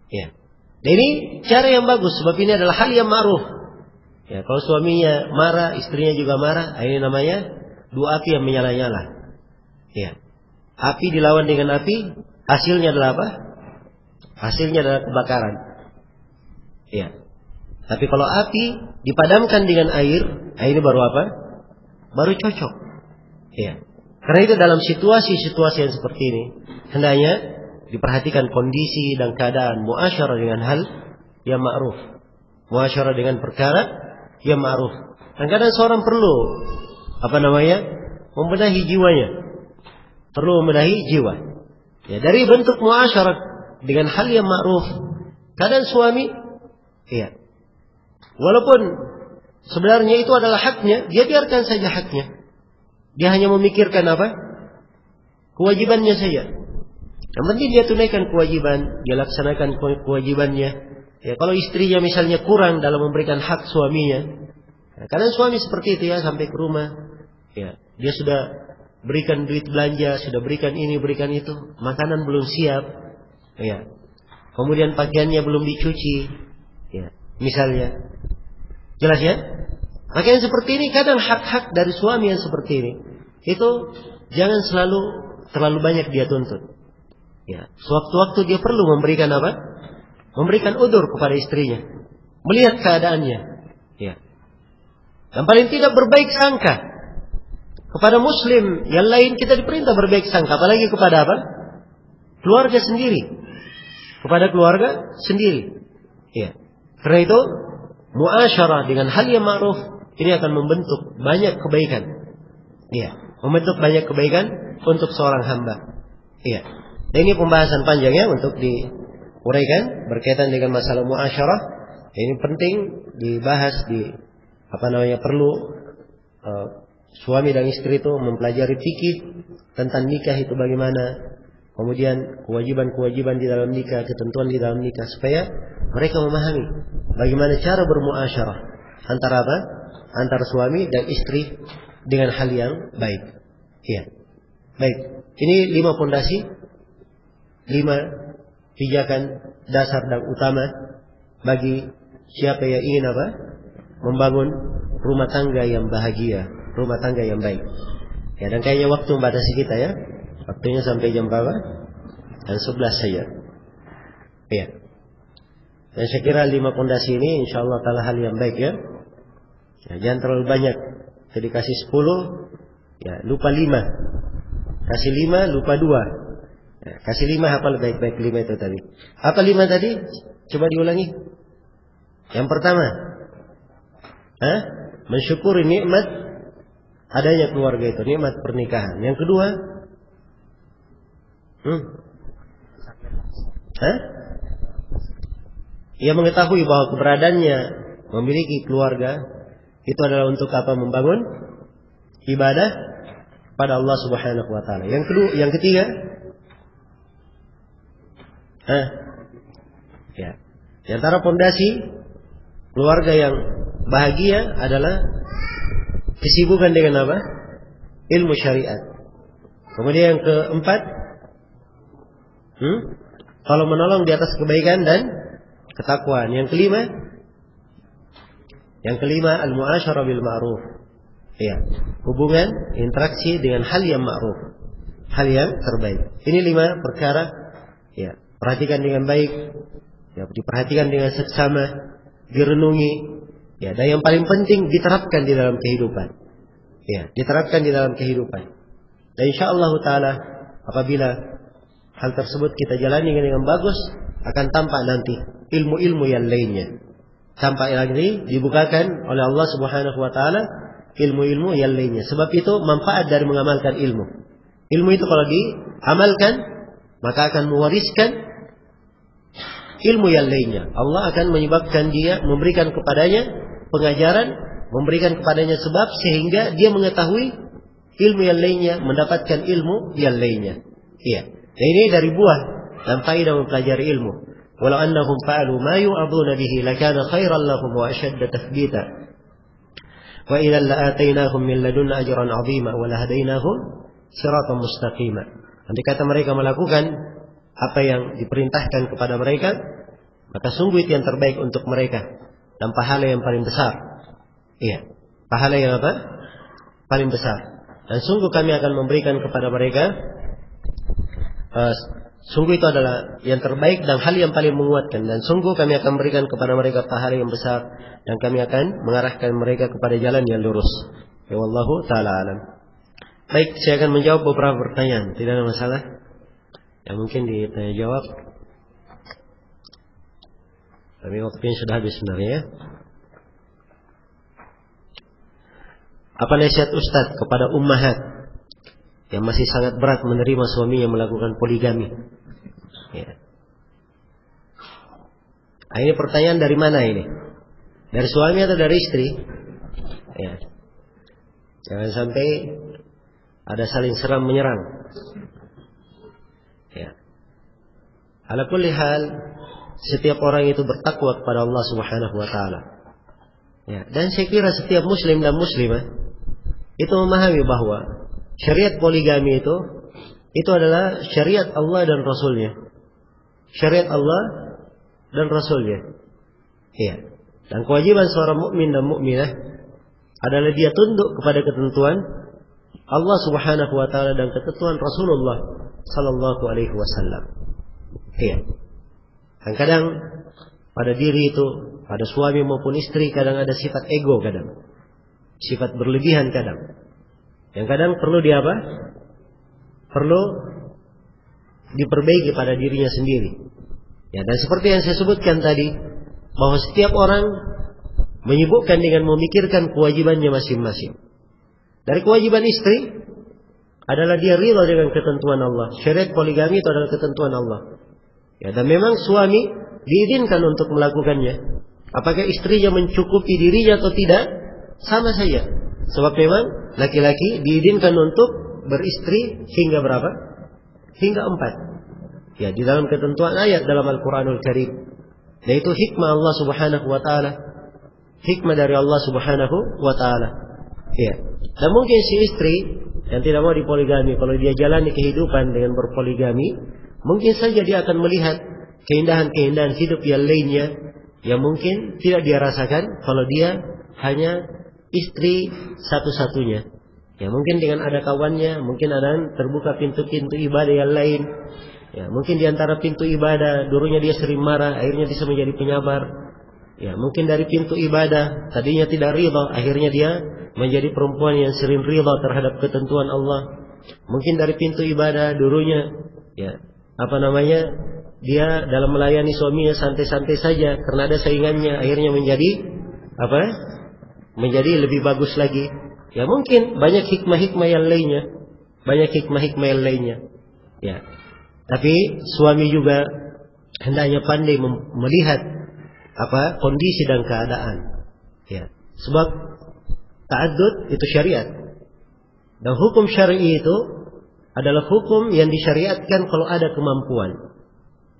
Ya. Dan ini cara yang bagus, sebab ini adalah hal yang ma'ruf. Ya, kalau suaminya marah, istrinya juga marah, ini namanya dua api yang menyala-nyala. Ya. Api dilawan dengan api, hasilnya adalah apa? Hasilnya adalah kebakaran. Ya. Tapi kalau api dipadamkan dengan air, ini baru apa? Baru cocok. Ya. Karena itu dalam situasi-situasi yang seperti ini, hendaknya diperhatikan kondisi dan keadaan, muasyarah dengan hal yang ma'ruf, muasyarah dengan perkara yang ma'ruf. Kadang-kadang seorang perlu membenahi jiwanya, perlu membenahi jiwa. Ya, dari bentuk muasyarah dengan hal yang ma'ruf, kadang suami, ya, walaupun sebenarnya itu adalah haknya, dia biarkan saja haknya. Dia hanya memikirkan apa? Kewajibannya saja. Yang penting dia tunaikan kewajiban, dia laksanakan kewajibannya. Ya, kalau istrinya misalnya kurang dalam memberikan hak suaminya, ya, kadang suami seperti itu ya, sampai ke rumah, ya, dia sudah berikan duit belanja, sudah berikan ini, berikan itu, makanan belum siap, ya, kemudian pakaiannya belum dicuci, ya, misalnya, jelas ya. Maka yang seperti ini kadang hak-hak dari suami yang seperti ini, itu jangan terlalu banyak dia tuntut. Ya, sewaktu-waktu dia perlu memberikan apa? Memberikan udzur kepada istrinya, melihat keadaannya. Ya. Dan paling tidak berbaik sangka kepada muslim yang lain, kita diperintah berbaik sangka, apalagi kepada apa? Keluarga sendiri. Kepada keluarga sendiri. Ya. Karena itu muasyarah dengan hal yang ma'ruf ini akan membentuk banyak kebaikan. Ya, membentuk banyak kebaikan untuk seorang hamba. Ya. Dan ini pembahasan panjang ya untuk diuraikan berkaitan dengan masalah muasyarah. Ini penting dibahas perlu suami dan istri itu mempelajari fikih tentang nikah itu bagaimana, kemudian kewajiban-kewajiban di dalam nikah, ketentuan di dalam nikah, supaya mereka memahami bagaimana cara bermuasyarah antara apa? Antara suami dan istri dengan hal yang baik. Iya. Baik. Ini 5 pondasi, 5 pijakan dasar dan utama bagi siapa yang ingin membangun rumah tangga yang bahagia. rumah tangga yang baik. Ya, dan kayaknya waktu membatasi kita ya. Waktunya sampai jam berapa? Jam 11 saja. Ya. Dan saya kira 5 pondasi ini insyaallah taala hal yang baik ya. Ya, jangan terlalu banyak. Jadi kasih 10, ya lupa 5. Kasih 5, lupa 2. Ya, kasih 5 hafal baik-baik 5 itu tadi. Apa 5 tadi? Coba diulangi. Yang pertama, mensyukuri nikmat adanya keluarga itu, nikmat pernikahan. Yang kedua, ia mengetahui bahwa keberadaannya memiliki keluarga itu adalah untuk apa? Membangun ibadah pada Allah Subhanahu wa taala. Yang kedua, yang ketiga, ya, di antara pondasi keluarga yang bahagia adalah kesibukan dengan apa? Ilmu syariat. Kemudian yang keempat, kalau menolong di atas kebaikan dan ketakwaan. Yang kelima al-mu'asyarah bil ma'ruf. Ya, hubungan, interaksi dengan hal yang ma'ruf, hal yang terbaik. Ini 5 perkara. Ya, perhatikan dengan baik. Ya, diperhatikan dengan seksama, direnungi. Ya, dan yang paling penting diterapkan di dalam kehidupan. Ya, diterapkan di dalam kehidupan. Dan insyaallah taala apabila hal tersebut kita jalani dengan bagus, akan tampak nanti ilmu-ilmu yang lainnya. Tampak lagi dibukakan oleh Allah Subhanahu wa taala ilmu-ilmu yang lainnya. Sebab itu manfaat dari mengamalkan ilmu. Ilmu itu kalau diamalkan maka akan mewariskan ilmu yang lainnya. Allah akan menyebabkan dia, memberikan kepadanya pengajaran, memberikan kepadanya sebab sehingga dia mengetahui ilmu yang lainnya, mendapatkan ilmu yang lainnya. Iya. Dan ini dari buah dan faedah mempelajari ilmu. Walau annahum fa'alu ma yu'aduna bihi lakana khairan lahum wa ashadda tathbita. Wa idzan la'atainahum min ladunna ajran 'azima wa lahadainahum siratan mustaqima. Andai kata mereka melakukan apa yang diperintahkan kepada mereka, maka sungguh itu yang terbaik untuk mereka dan pahala yang paling besar. Iya, pahala yang apa? Paling besar. Dan sungguh kami akan memberikan kepada mereka sungguh itu adalah yang terbaik dan hal yang paling menguatkan. Dan sungguh kami akan berikan kepada mereka pahala yang besar dan kami akan mengarahkan mereka kepada jalan yang lurus. Ya wallahu taala alam. Baik, saya akan menjawab beberapa pertanyaan. Tidak ada masalah. Yang mungkin ditanya jawab. Tapi waktunya sudah habis sebenarnya ya. Apa nasihat Ustaz kepada ummahat yang masih sangat berat menerima suami yang melakukan poligami? Ya. Nah, ini pertanyaan dari mana ini? Dari suami atau dari istri? Ya. Jangan sampai ada saling serang menyerang. Ya. Ala kulli hal, setiap orang itu bertakwa kepada Allah Subhanahu wa taala. Ya, dan saya kira setiap muslim dan muslimah itu memahami bahwa syariat poligami itu adalah syariat Allah dan Rasulnya. Syariat Allah dan Rasulnya. Iya. Dan kewajiban seorang mukmin dan mukminah adalah dia tunduk kepada ketentuan Allah Subhanahu wa taala dan ketentuan Rasulullah sallallahu alaihi wasallam. Iya. Kadang pada diri itu, pada suami maupun istri kadang ada sifat ego kadang. Sifat berlebihan kadang. Yang kadang perlu diapa? Perlu diperbaiki pada dirinya sendiri. Ya, dan seperti yang saya sebutkan tadi, bahwa setiap orang menyibukkan dengan memikirkan kewajibannya masing-masing. Dari kewajiban istri adalah dia rela dengan ketentuan Allah. Syariat poligami itu adalah ketentuan Allah. Ya, dan memang suami diizinkan untuk melakukannya. Apakah istrinya mencukupi dirinya atau tidak? Sama saja. Sebab memang laki-laki diizinkan untuk beristri hingga berapa? Hingga 4. Ya, di dalam ketentuan ayat dalam Al-Quranul Karim. Yaitu hikmah Allah Subhanahu wa taala. Hikmah dari Allah Subhanahu wa taala. Ya. Dan mungkin si istri yang tidak mau dipoligami, kalau dia jalani kehidupan dengan berpoligami, mungkin saja dia akan melihat keindahan-keindahan hidup yang lainnya yang mungkin tidak dia rasakan kalau dia hanya istri satu-satunya. Ya, mungkin dengan ada kawannya, mungkin ada terbuka pintu-pintu ibadah yang lain. Ya, mungkin di antara pintu ibadah dulunya dia sering marah, akhirnya bisa menjadi penyabar. Ya, mungkin dari pintu ibadah tadinya tidak ridha, akhirnya dia menjadi perempuan yang sering ridha terhadap ketentuan Allah. Mungkin dari pintu ibadah dulunya, ya, dia dalam melayani suaminya santai-santai saja karena ada saingannya, akhirnya menjadi menjadi lebih bagus lagi. Ya, mungkin banyak hikmah-hikmah yang lainnya. Ya. Tapi suami juga hendaknya pandai melihat kondisi dan keadaan. Ya. Sebab ta'addud itu syariat. Dan hukum syar'i itu adalah hukum yang disyariatkan kalau ada kemampuan.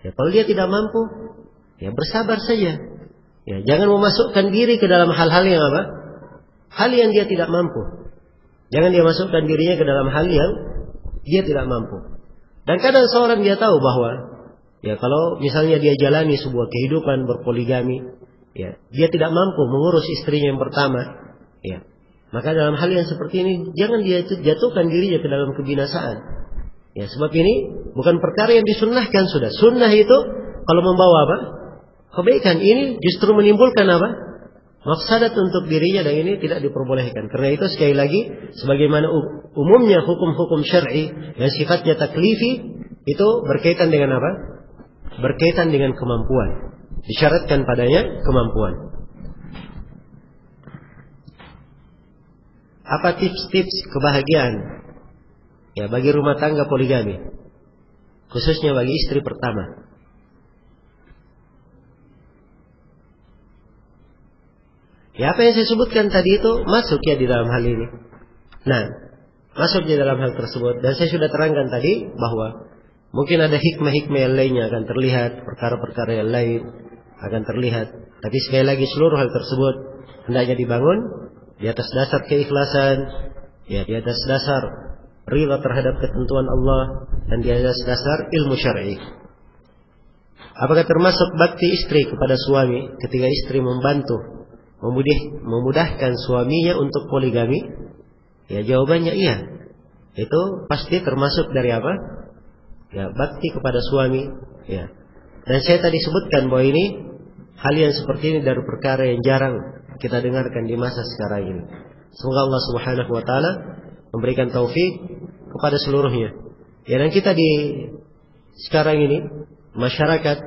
Ya, kalau dia tidak mampu, ya bersabar saja. Ya, jangan memasukkan diri ke dalam hal-hal yang hal yang dia tidak mampu. Jangan dia masukkan dirinya ke dalam hal yang dia tidak mampu. Dan kadang seorang dia tahu bahwa ya kalau misalnya dia jalani sebuah kehidupan berpoligami, ya, dia tidak mampu mengurus istrinya yang pertama, ya. Maka dalam hal yang seperti ini jangan dia jatuhkan dirinya ke dalam kebinasaan. Ya, sebab ini bukan perkara yang disunnahkan sudah. Sunnah itu kalau membawa kebaikan, ini justru menimbulkan mafsadat untuk dirinya, dan ini tidak diperbolehkan. Karena itu sekali lagi, sebagaimana umumnya hukum-hukum syar'i yang sifatnya taklifi itu berkaitan dengan berkaitan dengan kemampuan. Disyaratkan padanya kemampuan. Apa tips-tips kebahagiaan ya bagi rumah tangga poligami, khususnya bagi istri pertama? Ya, apa yang saya sebutkan tadi itu masuk ya di dalam hal ini. Nah, masuk di dalam hal tersebut. Dan saya sudah terangkan tadi bahwa mungkin ada hikmah-hikmah yang lainnya akan terlihat, perkara-perkara yang lain akan terlihat. Tapi sekali lagi seluruh hal tersebut hendaknya dibangun di atas dasar keikhlasan, ya, di atas dasar rida terhadap ketentuan Allah, dan di atas dasar ilmu syar'i. Apakah termasuk bakti istri kepada suami ketika istri membantu memudahkan suaminya untuk poligami? Ya, jawabannya iya. Itu pasti termasuk dari ya, bakti kepada suami. Ya. Dan saya tadi sebutkan bahwa ini hal yang seperti ini dari perkara yang jarang kita dengarkan di masa sekarang ini. Semoga Allah Subhanahu wa taala memberikan taufik kepada seluruhnya. Ya, dan kita di sekarang ini masyarakat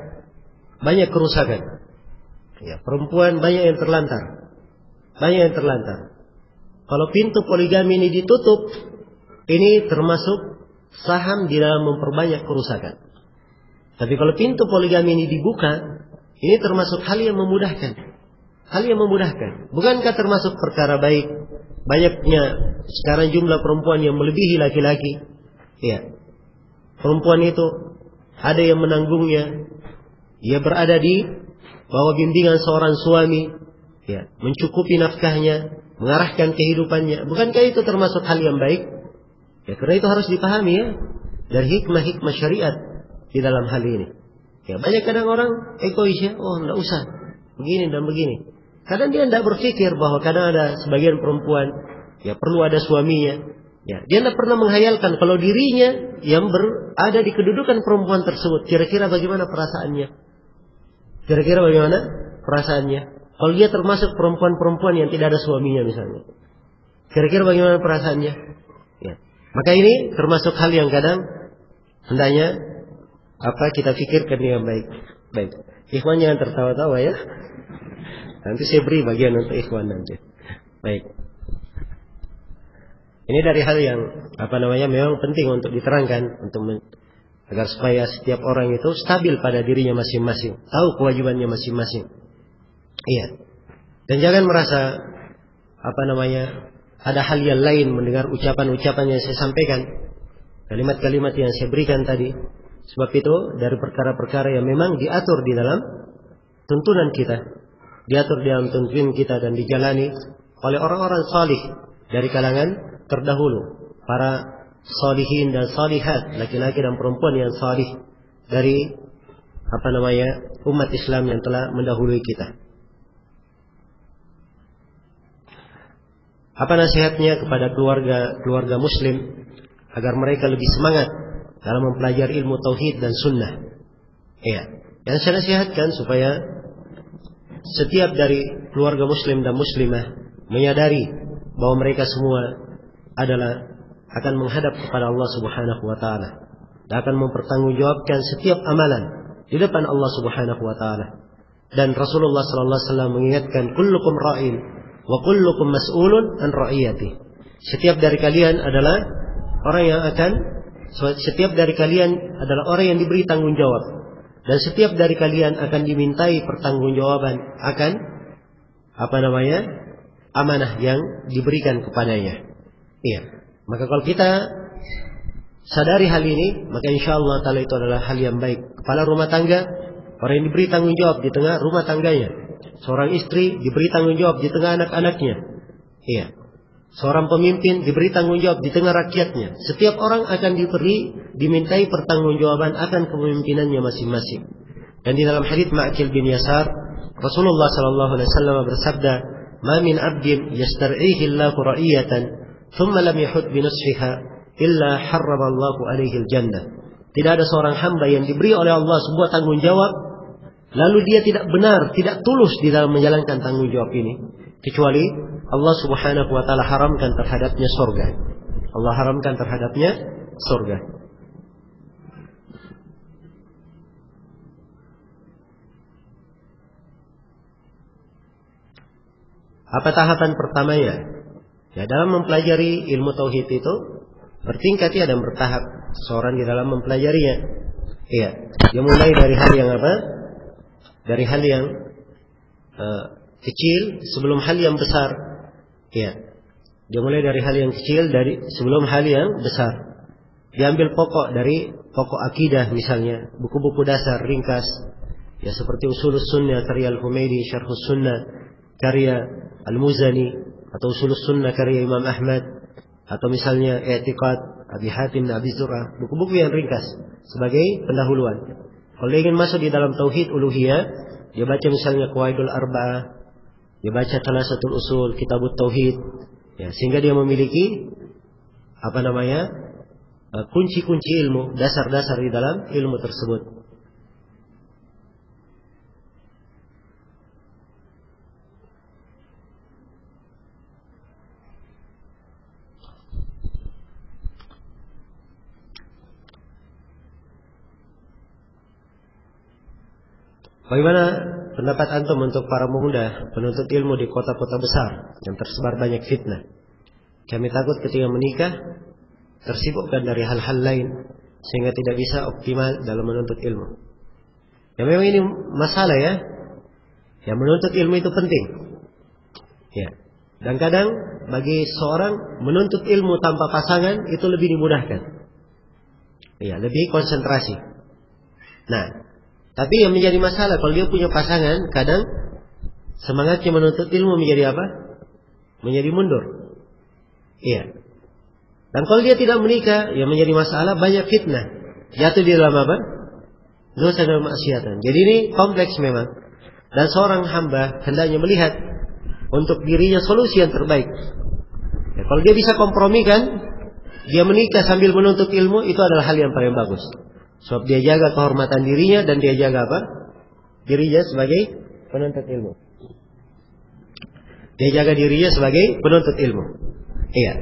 banyak kerusakan. Ya, perempuan banyak yang terlantar. Kalau pintu poligami ini ditutup, ini termasuk saham di dalam memperbanyak kerusakan. Tapi kalau pintu poligami ini dibuka, ini termasuk hal yang memudahkan. Bukankah termasuk perkara baik banyaknya sekarang jumlah perempuan yang melebihi laki-laki? Ya. Perempuan itu ada yang menanggungnya. Dia berada di bahwa bimbingan seorang suami, ya, mencukupi nafkahnya, mengarahkan kehidupannya. Bukankah itu termasuk hal yang baik? Ya, karena itu harus dipahami ya dari hikmah-hikmah syariat di dalam hal ini. Ya, banyak kadang orang egois ya, enggak usah begini dan begini. Kadang dia tidak berpikir bahwa kadang ada sebagian perempuan ya perlu ada suaminya. Ya, dia tidak pernah menghayalkan kalau dirinya yang berada di kedudukan perempuan tersebut, kira-kira bagaimana perasaannya? Kalau dia termasuk perempuan-perempuan yang tidak ada suaminya misalnya, kira-kira bagaimana perasaannya? Ya. Maka ini termasuk hal yang kadang hendaknya kita pikirkan dengan baik. Baik. Ikhwan jangan tertawa-tawa ya. Nanti saya beri bagian untuk ikhwan nanti. Baik. Ini dari hal yang memang penting untuk diterangkan agar supaya setiap orang itu stabil pada dirinya masing-masing, tahu kewajibannya masing-masing. Iya. Dan jangan merasa ada hal yang lain mendengar ucapan-ucapan yang saya sampaikan, kalimat-kalimat yang saya berikan tadi. Sebab itu dari perkara-perkara yang memang diatur di dalam tuntunan kita, diatur di dalam tuntunan kita dan dijalani oleh orang-orang salih dari kalangan terdahulu, para salihin dan salihat, laki-laki dan perempuan yang salih dari umat Islam yang telah mendahului kita. Apa nasihatnya kepada keluarga muslim agar mereka lebih semangat dalam mempelajari ilmu tauhid dan sunnah? Iya, yang saya nasihatkan supaya setiap dari keluarga muslim dan muslimah menyadari bahwa mereka semua adalah akan menghadap kepada Allah Subhanahu wa taala dan akan mempertanggungjawabkan setiap amalan di depan Allah Subhanahu wa taala. Dan Rasulullah sallallahu alaihi wasallam mengingatkan, kullukum ra'in wa kullukum mas'ulun an ra'iyati. Setiap dari kalian adalah orang yang diberi tanggung jawab, dan setiap dari kalian akan dimintai pertanggungjawaban akan amanah yang diberikan kepadanya. Iya. Maka kalau kita sadari hal ini, maka insyaallah taala itu adalah hal yang baik. Kepala rumah tangga, orang yang diberi tanggung jawab di tengah rumah tangganya. Seorang istri diberi tanggung jawab di tengah anak-anaknya. Iya. Seorang pemimpin diberi tanggung jawab di tengah rakyatnya. Setiap orang akan dimintai pertanggungjawaban akan kepemimpinannya masing-masing. Dan di dalam hadits Ma'qil bin Yasar, Rasulullah sallallahu alaihi wasallam bersabda, "Ma min 'abdin yastar'ihi Allahu ra'iyatan, thumma lam yahud bi nusfiha, illa harrama Allahu alaihi al-jannah." Tidak ada seorang hamba yang diberi oleh Allah sebuah tanggung jawab, lalu dia tidak benar, tidak tulus di dalam menjalankan tanggung jawab ini, kecuali Allah Subhanahu wa taala haramkan terhadapnya surga. Allah haramkan terhadapnya surga. Apa tahapan pertamanya? Ya, dalam mempelajari ilmu tauhid itu bertingkat ya dan bertahap seorang di dalam mempelajarinya. Iya, dia mulai dari hal yang apa? Dari hal yang kecil sebelum hal yang besar. Iya. Dia mulai dari hal yang kecil sebelum hal yang besar. Diambil pokok dari pokok akidah misalnya, buku-buku dasar ringkas. Ya seperti Ushulus Sunnah karya Al-Humaidi, Syarhus Sunnah karya Al-Muzani, atau Ushulus Sunnah karya Imam Ahmad, atau misalnya I'tiqad Abi Hatim dan Abi Zur'ah, buku-buku yang ringkas sebagai pendahuluan. Kalau dia ingin masuk di dalam tauhid uluhiyah, dia baca misalnya Qawaidul Arba'ah, dia baca Thalatsatul Usul, Kitabut Tauhid, ya, sehingga dia memiliki kunci-kunci ilmu, dasar-dasar di dalam ilmu tersebut. Bagaimana pendapat antum untuk para pemuda penuntut ilmu di kota-kota besar yang tersebar banyak fitnah? Kami takut ketika menikah tersibukkan dari hal-hal lain sehingga tidak bisa optimal dalam menuntut ilmu. Ya memang ini masalah ya. Ya menuntut ilmu itu penting. Ya. Dan kadang bagi seorang menuntut ilmu tanpa pasangan itu lebih dimudahkan. Ya, lebih konsentrasi. Nah, tapi yang menjadi masalah kalau dia punya pasangan, kadang semangatnya menuntut ilmu menjadi apa? Menjadi mundur. Iya. Dan kalau dia tidak menikah, yang menjadi masalah banyak fitnah. Jatuh di dalam apa? Dosa dan maksiatan. Jadi ini kompleks memang. Dan seorang hamba hendaknya melihat untuk dirinya solusi yang terbaik. Ya, kalau dia bisa kompromikan, dia menikah sambil menuntut ilmu, itu adalah hal yang paling bagus. Sebab dia jaga kehormatan dirinya dan dia jaga apa? Dirinya sebagai penuntut ilmu. Dia jaga dirinya sebagai penuntut ilmu. Iya.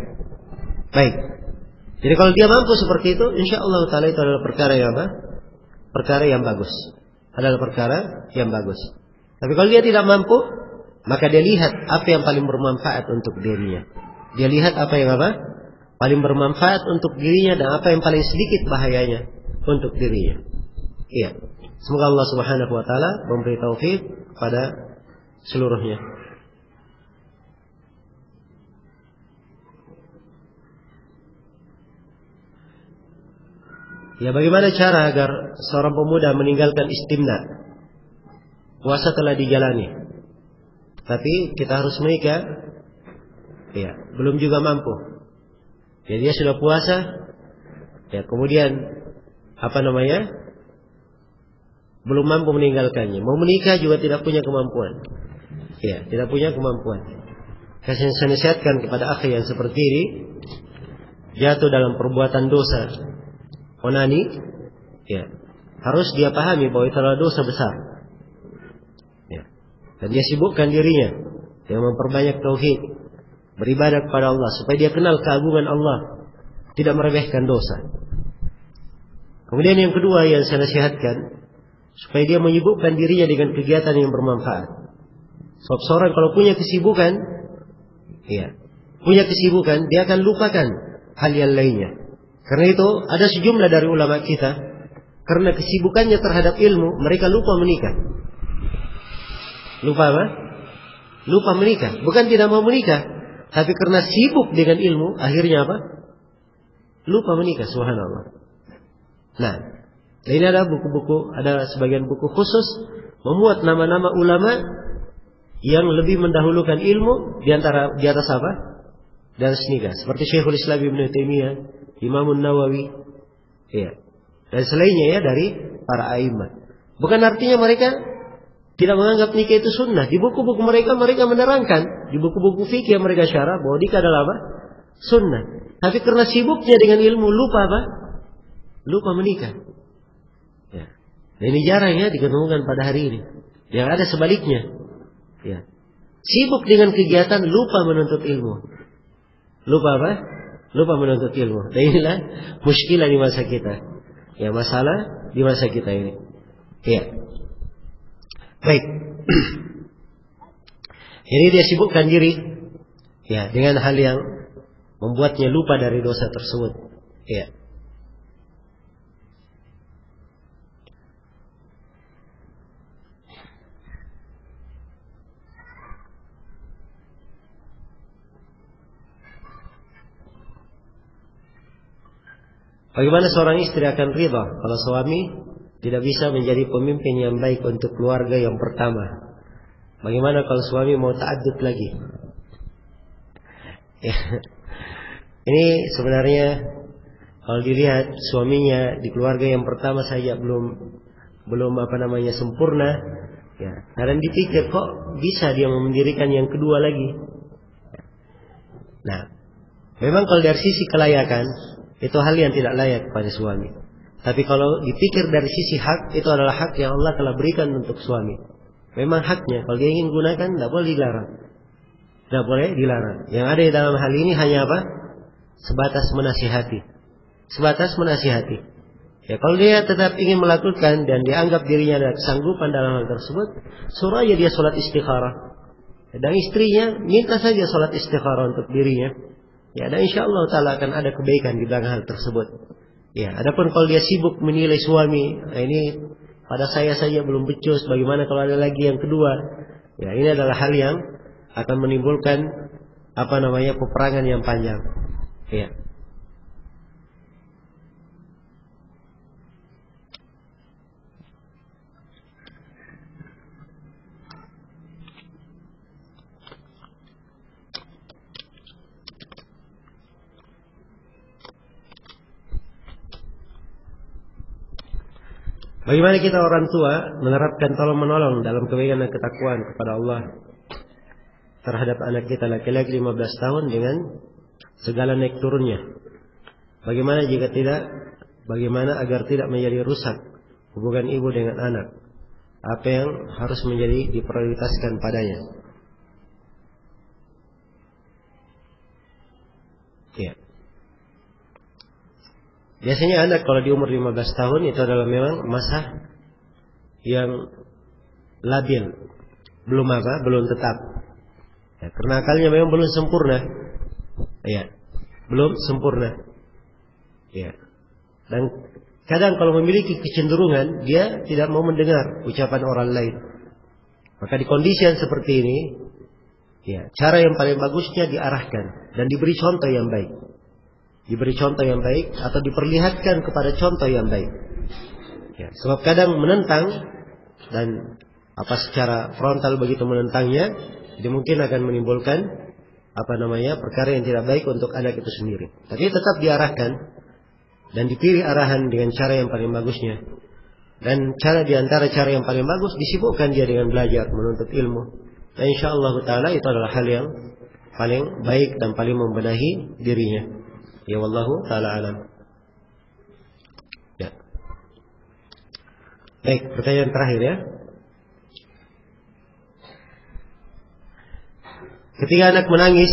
Baik. Jadi kalau dia mampu seperti itu, insyaallah taala itu adalah perkara yang apa? Perkara yang bagus. Adalah perkara yang bagus. Tapi kalau dia tidak mampu, maka dia lihat apa yang paling bermanfaat untuk dirinya. Dia lihat apa yang apa? Paling bermanfaat untuk dirinya dan apa yang paling sedikit bahayanya untuk dirinya. Iya. Semoga Allah Subhanahu wa taala memberi taufik pada seluruhnya. Ya, bagaimana cara agar seorang pemuda meninggalkan istimna? Puasa telah dijalani, tapi kita harus menikah. Ya, belum juga mampu. Ya, dia sudah puasa. Ya, kemudian belum mampu meninggalkannya. Mau menikah juga tidak punya kemampuan. Ya, tidak punya kemampuan. Kasih saya nasihatkan kepada akhi yang seperti ini, jatuh dalam perbuatan dosa onani, ya, harus dia pahami bahwa itu adalah dosa besar. Ya. Dan dia sibukkan dirinya dengan memperbanyak tauhid, beribadah kepada Allah supaya dia kenal keagungan Allah, tidak meremehkan dosa. Kemudian yang kedua yang saya nasihatkan, supaya dia menyibukkan dirinya dengan kegiatan yang bermanfaat. Sebab seorang kalau punya kesibukan, ya, dia akan lupakan hal yang lainnya. Karena itu ada sejumlah dari ulama kita, karena kesibukannya terhadap ilmu, mereka lupa menikah. Lupa apa? Lupa menikah. Bukan tidak mau menikah, tapi karena sibuk dengan ilmu, akhirnya apa? Lupa menikah. Subhanallah. Nah, ini ada buku-buku, ada sebagian buku khusus memuat nama-nama ulama yang lebih mendahulukan ilmu di atas apa? Di atas nikah. Seperti Syekhul Islam Ibnu Taimiyah, Imam Nawawi, ya, dan selainnya ya dari para a'immah. Bukan artinya mereka tidak menganggap nikah itu sunnah. Di buku-buku mereka menerangkan, di buku-buku fikih yang mereka syarah bahwa nikah adalah apa? Sunnah. Tapi karena sibuknya dengan ilmu, lupa apa? Lupa menikah. Ya. Dan ini jarang ya diketemukan pada hari ini. Yang ada sebaliknya. Ya. Sibuk dengan kegiatan, lupa menuntut ilmu. Lupa apa? Lupa menuntut ilmu. Dan inilah muskilah di masa kita. Ya, masalah di masa kita ini. Ya. Baik. Ini dia sibukkan diri, ya, dengan hal yang membuatnya lupa dari dosa tersebut. Ya. Bagaimana seorang istri akan ridha kalau suami tidak bisa menjadi pemimpin yang baik untuk keluarga yang pertama? Bagaimana kalau suami mau ta'addud lagi? Ya. Ini sebenarnya kalau dilihat suaminya di keluarga yang pertama saja belum sempurna, ya. Kadang dipikir kok bisa dia mendirikan yang kedua lagi. Nah, memang kalau dari sisi kelayakan itu hal yang tidak layak kepada suami. Tapi kalau dipikir dari sisi hak, itu adalah hak yang Allah telah berikan untuk suami. Memang haknya, kalau dia ingin gunakan, tidak boleh dilarang. Tidak boleh dilarang. Yang ada di dalam hal ini hanya apa? Sebatas menasihati. Sebatas menasihati. Ya, kalau dia tetap ingin melakukan dan dianggap dirinya ada kesanggupan dalam hal tersebut, suruh aja dia sholat istikharah. Dan istrinya minta saja sholat istikharah untuk dirinya. Ya, dan insya Allah Ta'ala akan ada kebaikan di belakang hal tersebut. Ya, adapun kalau dia sibuk menilai suami, nah ini pada saya saja belum becus, bagaimana kalau ada lagi yang kedua? Ya, ini adalah hal yang akan menimbulkan peperangan yang panjang. Ya. Bagaimana kita orang tua menerapkan tolong-menolong dalam kebaikan dan ketakwaan kepada Allah terhadap anak kita laki-laki 15 tahun dengan segala naik turunnya? Bagaimana jika tidak? Bagaimana agar tidak menjadi rusak hubungan ibu dengan anak? Apa yang harus menjadi diprioritaskan padanya? Ya. Biasanya anak kalau di umur 15 tahun itu adalah memang masa yang labil, belum tetap. Ya, karena akalnya memang belum sempurna. Ya, belum sempurna. Ya. Dan kadang kalau memiliki kecenderungan dia tidak mau mendengar ucapan orang lain. Maka di kondisi yang seperti ini, ya, cara yang paling bagusnya diarahkan dan diberi contoh yang baik. Diberi contoh yang baik atau diperlihatkan kepada contoh yang baik. Ya, sebab kadang menentang dan secara frontal begitu menentangnya, jadi mungkin akan menimbulkan perkara yang tidak baik untuk anak itu sendiri. Tapi tetap diarahkan dan dipilih arahan dengan cara yang paling bagusnya. Dan di antara cara yang paling bagus disibukkan dia dengan belajar menuntut ilmu. Dan insyaallah taala itu adalah hal yang paling baik dan paling membenahi dirinya. Ya wallahu taala alam. Ya. Baik, pertanyaan terakhir ya. Ketika anak menangis,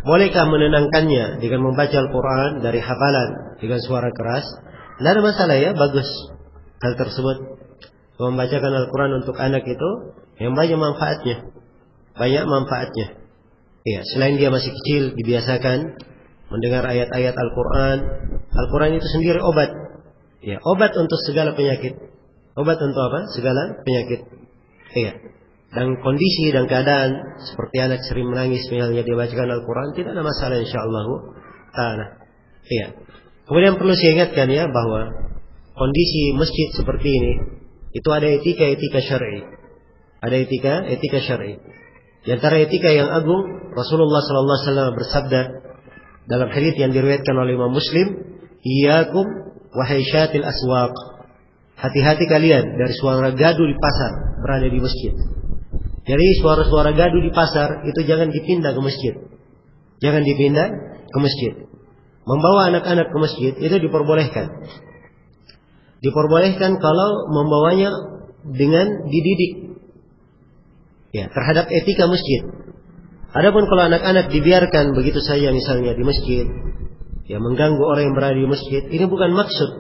bolehkah menenangkannya dengan membaca Al-Quran dari hafalan dengan suara keras? Tidak ada masalah ya, bagus hal tersebut. Membacakan Al-Quran untuk anak itu yang banyak manfaatnya. Banyak manfaatnya. Ya, selain dia masih kecil, dibiasakan mendengar ayat-ayat Al-Quran. Al-Quran itu sendiri obat. Ya, obat untuk segala penyakit. Obat untuk apa? Segala penyakit. Iya. Dan kondisi dan keadaan seperti anak sering menangis misalnya dia bacakan Al-Quran, tidak ada masalah insyaallah ta'ala. Iya. Kemudian perlu saya ingatkan ya bahwa kondisi masjid seperti ini itu ada etika syar'i. Ada etika syar'i. Di antara etika yang agung, Rasulullah sallallahu alaihi wasallam bersabda dalam hadis yang diriwayatkan oleh Imam Muslim, "Iyyakum wa haysyatil aswaq." Hati-hati kalian dari suara gaduh di pasar berada di masjid. Jadi suara-suara gaduh di pasar itu jangan dipindah ke masjid. Jangan dipindah ke masjid. Membawa anak-anak ke masjid itu diperbolehkan. Diperbolehkan kalau membawanya dengan dididik. Ya, terhadap etika masjid. Adapun kalau anak-anak dibiarkan begitu saja misalnya di masjid, ya mengganggu orang yang berada di masjid, ini bukan maksud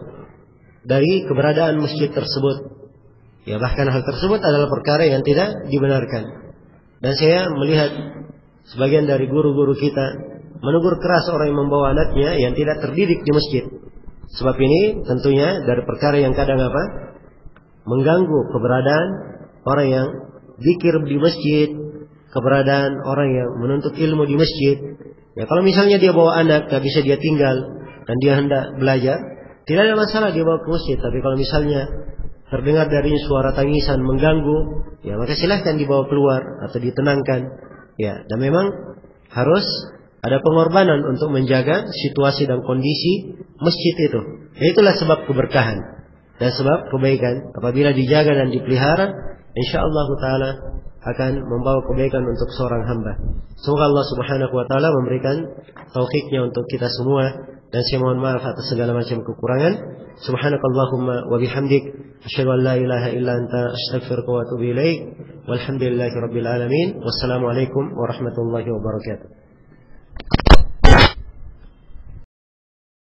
dari keberadaan masjid tersebut. Ya, bahkan hal tersebut adalah perkara yang tidak dibenarkan. Dan saya melihat sebagian dari guru-guru kita menegur keras orang yang membawa anaknya yang tidak terdidik di masjid. Sebab ini tentunya dari perkara yang kadang apa? Mengganggu keberadaan orang yang zikir di masjid, keberadaan orang yang menuntut ilmu di masjid. Ya, kalau misalnya dia bawa anak, tak bisa dia tinggal dan dia hendak belajar, tidak ada masalah dia bawa ke masjid. Tapi kalau misalnya terdengar dari suara tangisan mengganggu, ya maka silahkan dibawa keluar atau ditenangkan. Ya, dan memang harus ada pengorbanan untuk menjaga situasi dan kondisi masjid itu. Ya, itulah sebab keberkahan dan sebab kebaikan. Apabila dijaga dan dipelihara, insyaallah taala akan membawa kebaikan untuk seorang hamba. Semoga Allah Subhanahu wa taala memberikan taufiknya untuk kita semua, dan saya mohon maaf atas segala macam kekurangan. Subhanakallahumma wa bihamdik asyhadu an la ilaha illa anta astaghfiruka wa atubu ilaik. Walhamdulillahirabbil alamin. Wassalamualaikum warahmatullahi wabarakatuh.